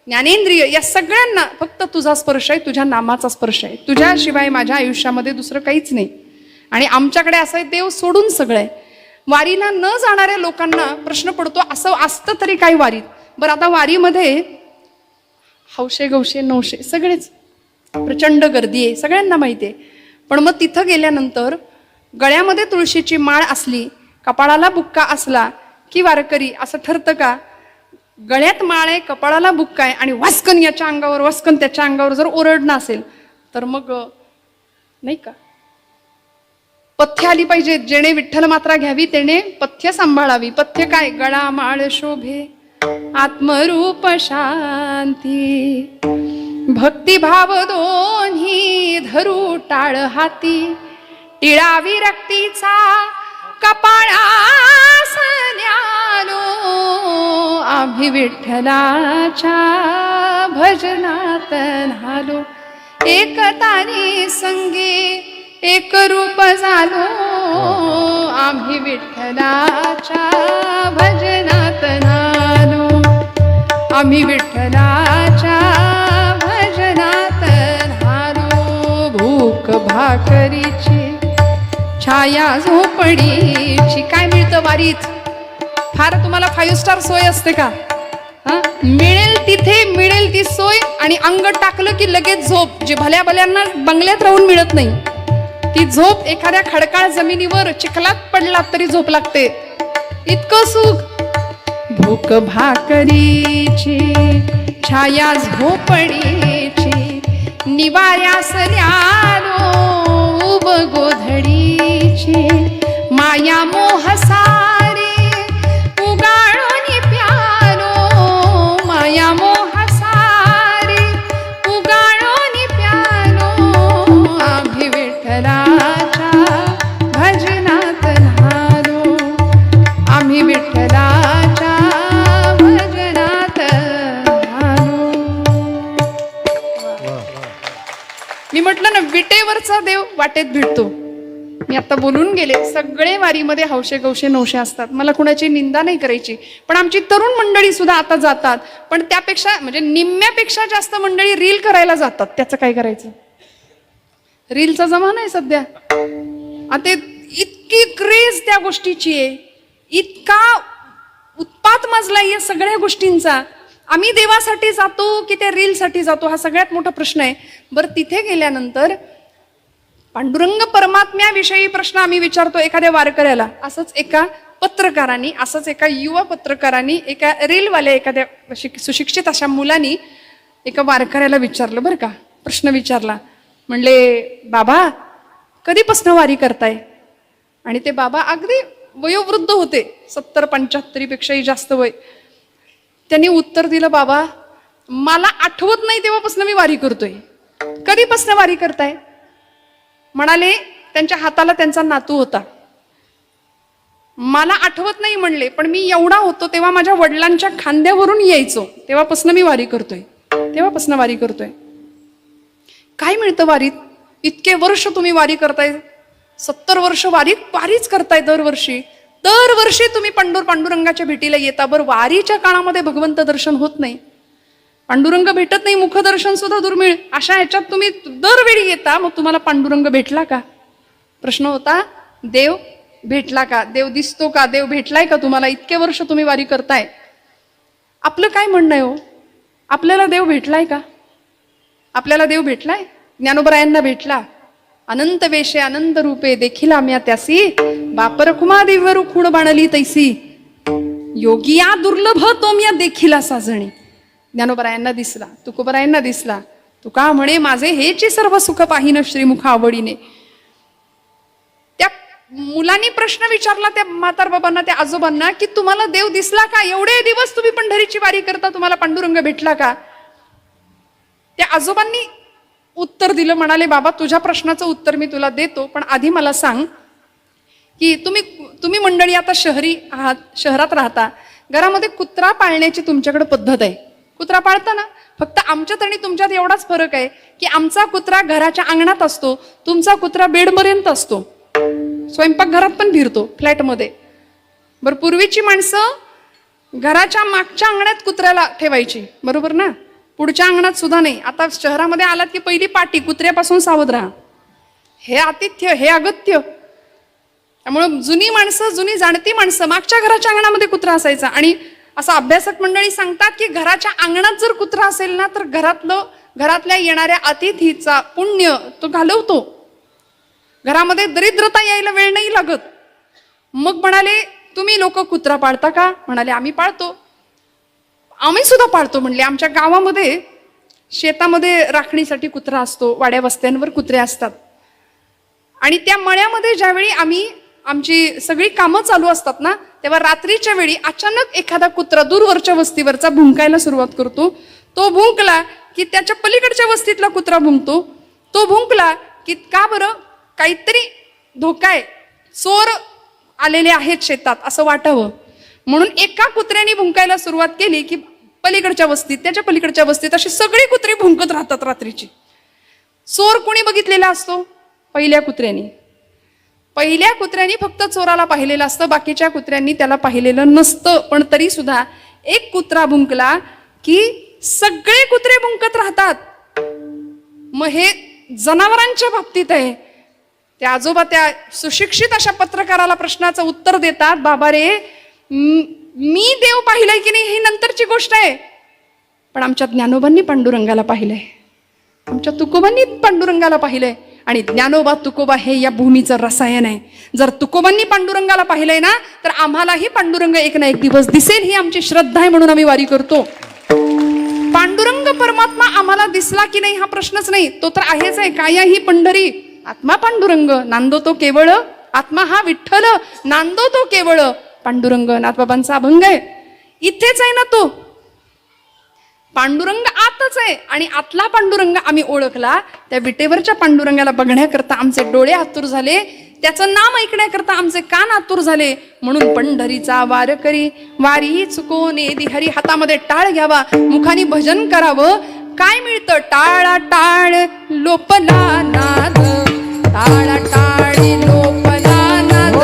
ज्ञानेंद्रिय या सगळ्यांना फक्त तुझा स्पर्श आहे, तुझ्या नामाचा स्पर्श आहे. तुझ्याशिवाय माझ्या आयुष्यामध्ये दुसरं काहीच नाही. आणि आमच्याकडे असं आहे, देव सोडून सगळं आहे. वारीला न जाणाऱ्या लोकांना प्रश्न पडतो, असं असतं तरी काय वारीत? बरं, आता वारीमध्ये हौशे गौशे नवशे सगळेच प्रचंड गर्दी आहे, सगळ्यांना माहिती आहे. पण मग तिथं गेल्यानंतर गळ्यामध्ये तुळशीची माळ असली, कपाळाला बुक्का असला की वारकरी असं ठरतं का? गळ्यात माळ आहे, कपाळाला बुक्का आहे आणि वास्कन याच्या अंगावर वास्कन त्याच्या अंगावर जर ओरडणं असेल तर मग नाही का? पथ्य आली पाहिजे. जेणे विठ्ठल मात्रा घ्यावी तेणे पथ्य सांभाळावी. पथ्य काय? गळा माळ शोभे आत्मरूप शांती. भक्तिभाव दोन्ही धरू टाळ हाती. टिळा विरक्तीचा कपाळास न्यालो. आम्ही विठ्ठलाच्या भजनात न्हालो. एक तारी संगे एक रूप झालो. आम्ही विठ्ठलाच्या भजनात नालो, आम्ही विठ्ठलाच्या भजनात नालो. भूक भाकरीची छाया झोपडीची. काय मिळतं वारीत? फार तुम्हाला 5 स्टार सोय असते का? मिळेल तिथे मिळेल ती सोय आणि अंग टाकलं की लगेच झोप. जे भल्या भल्यांना बंगल्यात राहून मिळत नाही ती झोप एखाद्या खडकाळ जमिनीवर चिखलात पडला तरी झोप लागते, इतकं सुख. भूक भाकरीची छाया झोपडीची, निवाऱ्यास न्यालो उब गोधडीची. माया मोह सारी उगाळून प्यालो, माया मोह सारी उगाळून प्यालो. आम्ही विठ्ठलाच्या भजनात न्हालो, आम्ही विठ्ठलाच्या भजनात न्हालो. मी म्हटलं ना, विटेवरचा देव वाटेत भेटतो. मी आता बोलून गेले, सगळे वारीमध्ये हौशे गौशे नवशे असतात. मला कुणाची निंदा नाही करायची, पण आमची तरुण मंडळी सुद्धा आता जातात. पण त्यापेक्षा म्हणजे निम्म्यापेक्षा जास्त मंडळी रील करायला जातात. त्याचं काय करायचं? रीलचा जमाना आहे सध्या. आता इतकी क्रेज त्या गोष्टीची आहे, इतका उत्पात माजलाय या सगळ्या गोष्टींचा. आम्ही देवासाठी जातो की त्या रीलसाठी जातो, हा सगळ्यात मोठा प्रश्न आहे. बरं, तिथे गेल्यानंतर पांडुरंग परमात्म्याविषयी प्रश्न आम्ही विचारतो एखाद्या वारकऱ्याला. असंच एका पत्रकारांनी, असंच एका युवा पत्रकारांनी, एका रीलवाल्या एखाद्या सुशिक्षित अशा मुलांनी एका वारकऱ्याला विचारलं बरं का, प्रश्न विचारला. म्हणले, बाबा कधीपासून वारी करताय? आणि ते बाबा अगदी वयोवृद्ध होते, 70-75 पेक्षाही जास्त वय. त्यांनी उत्तर दिलं, बाबा मला आठवत नाही तेव्हापासून मी वारी करतोय. कधीपासून वारी करताय? म्हणाले, त्यांच्या हाताला त्यांचा नातू होता. मला आठवत नाही म्हणले, पण मी एवढा होतो तेव्हा माझ्या वडिलांच्या खांद्यावरून यायचो, तेव्हापासून मी वारी करतोय, तेव्हापासून वारी करतोय. काय मिळतं वारीत? इतके वर्ष तुम्ही वारी करताय, 70 वर्ष वारीच करताय. दरवर्षी तुम्ही पांडुरंगाच्या भेटीला येता. बरं, वारीच्या काळामध्ये भगवंत दर्शन होत नाही, पांडुरंग भेटत नाही, मुखदर्शन सुद्धा दुर्मिळ. अशा ह्याच्यात तुम्ही दरवेळी येता, मग तुम्हाला पांडुरंग भेटला का? प्रश्न होता, देव भेटला का? देव दिसतो का? देव भेटलाय का तुम्हाला? इतके वर्ष तुम्ही वारी करताय. आपलं काय म्हणणं आहे हो? आपल्याला देव भेटलाय का? आपल्याला देव भेटलाय? ज्ञानोबरायांना भेटला. अनंत वेशे अनंत रूपे देखिला म्या त्यासी, बापर कुमा दिव्य खूण बाणली तैसी, योगिया दुर्लभ तो म्या देखिला साजणी. ज्ञानोबरायांना दिसला, तुकोबरायांना दिसला. तुका म्हणे, माझे हेची सर्व सुख पाहिन श्रीमुख आवडीने. त्या मुलांनी प्रश्न विचारला त्या म्हातार बाबांना, त्या आजोबांना, की तुम्हाला देव दिसला का? एवढे दिवस तुम्ही पंढरीची वारी करता, तुम्हाला पांडुरंग भेटला का? त्या आजोबांनी उत्तर दिलं. म्हणाले, बाबा तुझ्या प्रश्नाचं उत्तर मी तुला देतो, पण आधी मला सांग की तुम्ही मंडळी आता शहरी आहात, शहरात राहता, घरामध्ये कुत्रा पाळण्याची तुमच्याकडे पद्धत आहे. कुत्रा पाळता ना? फक्त आमच्यात आणि तुमच्यात एवढाच फरक आहे की आमचा कुत्रा घराच्या अंगणात असतो, तुमचा कुत्रा बेडपर्यंत असतो, स्वयंपाकघरात पण फिरतो, फ्लॅटमध्ये. बरं, पूर्वीची माणसं घराच्या मागच्या अंगणात कुत्र्याला ठेवायची, बरोबर ना? पुढच्या अंगणात सुद्धा नाही. आता शहरामध्ये आलात की पहिली पाटी, कुत्र्यापासून सावध राहा. हे आतिथ्य, हे अगत्य. त्यामुळं जुनी माणसं, जुनी जाणती माणसं, मागच्या घराच्या अंगणामध्ये कुत्रा असायचा. आणि असं अभ्यासक मंडळी सांगतात की घराच्या अंगणात जर कुत्रा असेल ना, तर घरातल्या येणाऱ्या अतिथीचा पुण्य तो घालवतो. घरामध्ये दरिद्रता यायला वेळ नाही लागत. मग म्हणाले, तुम्ही लोक कुत्रा पाळता का? म्हणाले, आम्ही पाळतो. आम्ही सुद्धा पाळतो म्हणले. आमच्या गावामध्ये शेतामध्ये राखणीसाठी कुत्रा असतो, वाड्या वस्त्यांवर कुत्रे असतात. आणि त्या मळ्यामध्ये ज्यावेळी आमची सगळी कामं चालू असतात ना, तेव्हा रात्रीच्या वेळी अचानक एखादा कुत्रा दूरवरच्या वस्तीवरचा भुंकायला सुरुवात करतो. तो भुंकला की त्याच्या पलीकडच्या वस्तीतला कुत्रा भुंकतो. तो भुंकला की का बरं, काहीतरी धोका आहे, चोर आलेले आहेत शेतात असं वाटावं म्हणून एका कुत्र्याने भुंकायला सुरुवात केली की पलीकडच्या वस्तीत, त्याच्या पलीकडच्या वस्तीत अशी सगळी कुत्री भुंकत राहतात रात्रीची. चोर कोणी बघितलेला असतो? पहिल्या कुत्र्याने. पहिल्या कुत्र्यांनी फक्त चोराला पाहिलेलं असतं, बाकीच्या कुत्र्यांनी त्याला पाहिलेलं नसतं. पण तरी सुद्धा एक कुत्रा भुंकला की सगळे कुत्रे भुंकत राहतात. मग हे जनावरांच्या बाबतीत आहे. त्या आजोबा त्या सुशिक्षित अशा पत्रकाराला प्रश्नाचं उत्तर देतात, बाबा रे, मी देव पाहिलंय की नाही ही नंतरची गोष्ट आहे, पण आमच्या ज्ञानोबांनी पांडुरंगाला पाहिलंय, आमच्या तुकोबांनी पांडुरंगाला पाहिलंय. आणि ज्ञानोबा तुकोबा हे या भूमीचं रसायन आहे. जर तुकोबांनी पांडुरंगाला पाहिलंय ना, तर आम्हालाही पांडुरंग एक ना एक दिवस दिसेल, ही आमची श्रद्धा आहे, म्हणून आम्ही वारी करतो. पांडुरंग परमात्मा आम्हाला दिसला की नाही हा प्रश्नच नाही, तो तर आहेच आहे. काया ही पंढरी, आत्मा पांडुरंग, नांदो तो केवळ, आत्मा हा विठ्ठल, नांदो तो केवळ पांडुरंग. नाथबाबांचा अभंग आहे. इथेच आहे ना तो पांडुरंग, आतच आहे. आणि आतला पांडुरंग आम्ही ओळखला. त्या विटेवरच्या पांडुरंगाला बघण्याकरता आमचे डोळे आतुर झाले, त्याचं नाम ऐकण्याकरता आमचे कान आतुर झाले. म्हणून पंढरीचा वारकरी, वारी चुकोने हरी, हातामध्ये टाळ घ्यावा, मुखाने भजन करावं. काय मिळतं? टाळा टाळ लोपला नाद, टाळा टाळी लोपला नाद,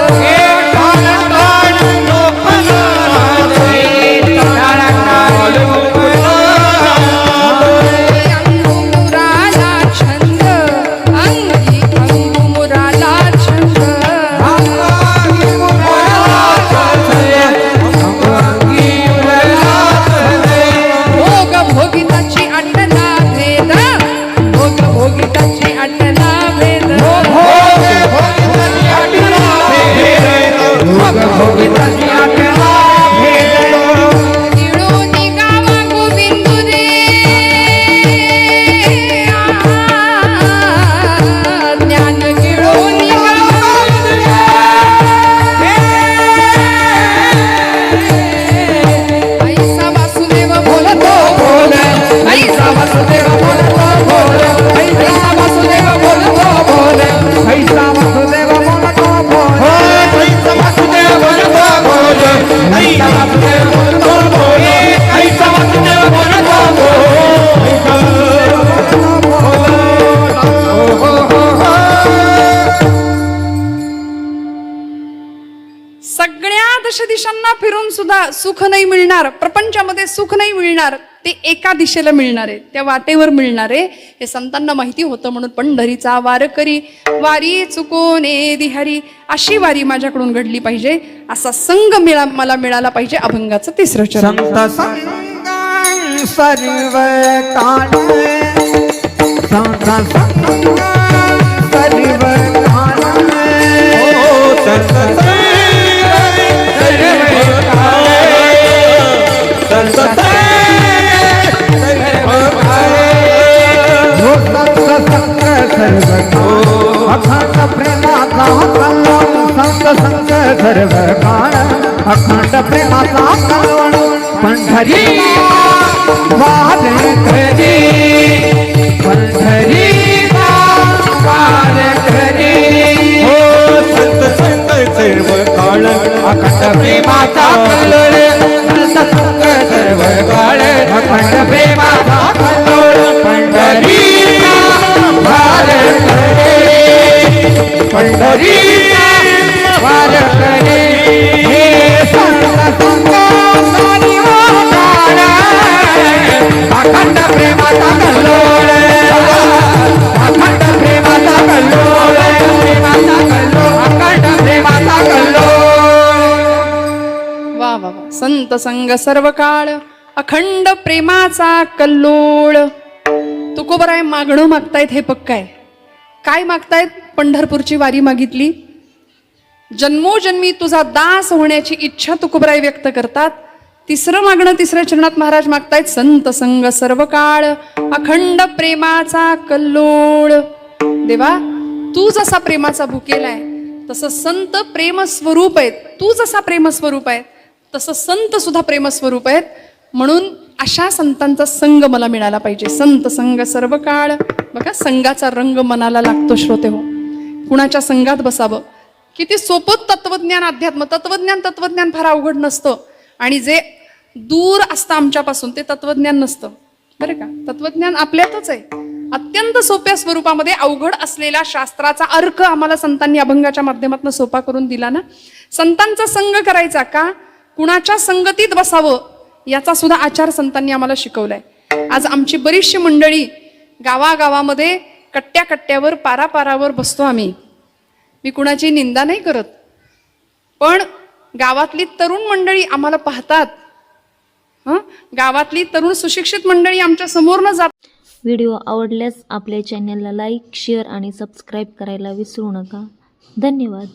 दिशांना फिरून सुद्धा सुख नाही मिळणार, प्रपंचामध्ये सुख नाही मिळणार, ते एका दिशेला मिळणार आहे, त्या वाटेवर मिळणार आहे. हे संतांना माहिती होतं. म्हणून पंढरीचा वारकरी, वारी चुकोने दिहरी, अशी वारी माझ्याकडून घडली पाहिजे, असा संग मला मिळाला पाहिजे. अभंगाचं तिसरं चरण.
संत संग सर्व काळ, संत संग सर्व काळ,
संत
अखंड प्रेमाचा कल्लोळ, संत संग सर्व काळ, अखंड प्रेमाचा कल्लोळ, पंढरी वारकरी, पंढरी वारकरी,
हो संत संत सर्व काळ,
अखंड प्रेमाचा कल्लोळ, संत संग सर्व काळ, अखंड प्रेमाचा कल्लोळ, पंढरी वारकरी, पंढरी वारकरी, हे संत संग अखंड प्रेमाचा कल्लोळ, अखंड प्रेमाचा कल्लोळ, प्रेमाचा कल्लोळ, अखंड प्रेमाचा कल्लोळ.
वा वा वा. संत संग सर्व काळ, अखंड प्रेमाचा कल्लोळ. तुकोबराय मागणं मागतायत हे पक्क आहे. काय मागतायत? पंढरपूरची वारी मागितली. जन्मोजन्मी तुझा दास होण्याची इच्छा तुकोबराय व्यक्त करतात. तिसरं मागणं तिसऱ्या चरणात महाराज मागतायत, संत संग सर्व काळ, अखंड प्रेमाचा कल्लोळ. देवा, तू जसा प्रेमाचा भुकेलाय तसं संत प्रेम स्वरूप आहेत. तू जसा प्रेम स्वरूप आहे तसं संत सुद्धा प्रेम स्वरूप आहेत. म्हणून अशा संतांचा संग मला मिळाला पाहिजे. संत संग सर्व काळ. बघा, संघाचा रंग मनाला लागतो श्रोते हो. कुणाच्या संघात बसावं. किती सोपं तत्वज्ञान, अध्यात्म. तत्वज्ञान फार अवघड नसतं. आणि जे दूर असतं आमच्यापासून ते तत्वज्ञान नसतं, बरं का. तत्वज्ञान आपल्यातच आहे. अत्यंत सोप्या स्वरूपामध्ये अवघड असलेला शास्त्राचा अर्थ आम्हाला संतांनी अभंगाच्या माध्यमातून सोपा करून दिला ना. संतांचा संग करायचा का, कुणाच्या संगतीत बसावं याचा सुद्धा आचार संतांनी आम्हाला शिकवलाय. आज आमची बरीचशी मंडळी गावागावामध्ये कट्ट्या कट्ट्यावर पारापारावर बसतो आम्ही. मी कुणाची निंदा नाही करत, पण गावातली तरुण मंडळी आम्हाला पाहतात. गावातली तरुण सुशिक्षित मंडळी आमच्या समोरनं जात.
व्हिडिओ आवडल्यास आपल्या चॅनलला लाईक, शेअर आणि सबस्क्राईब करायला विसरू नका. धन्यवाद.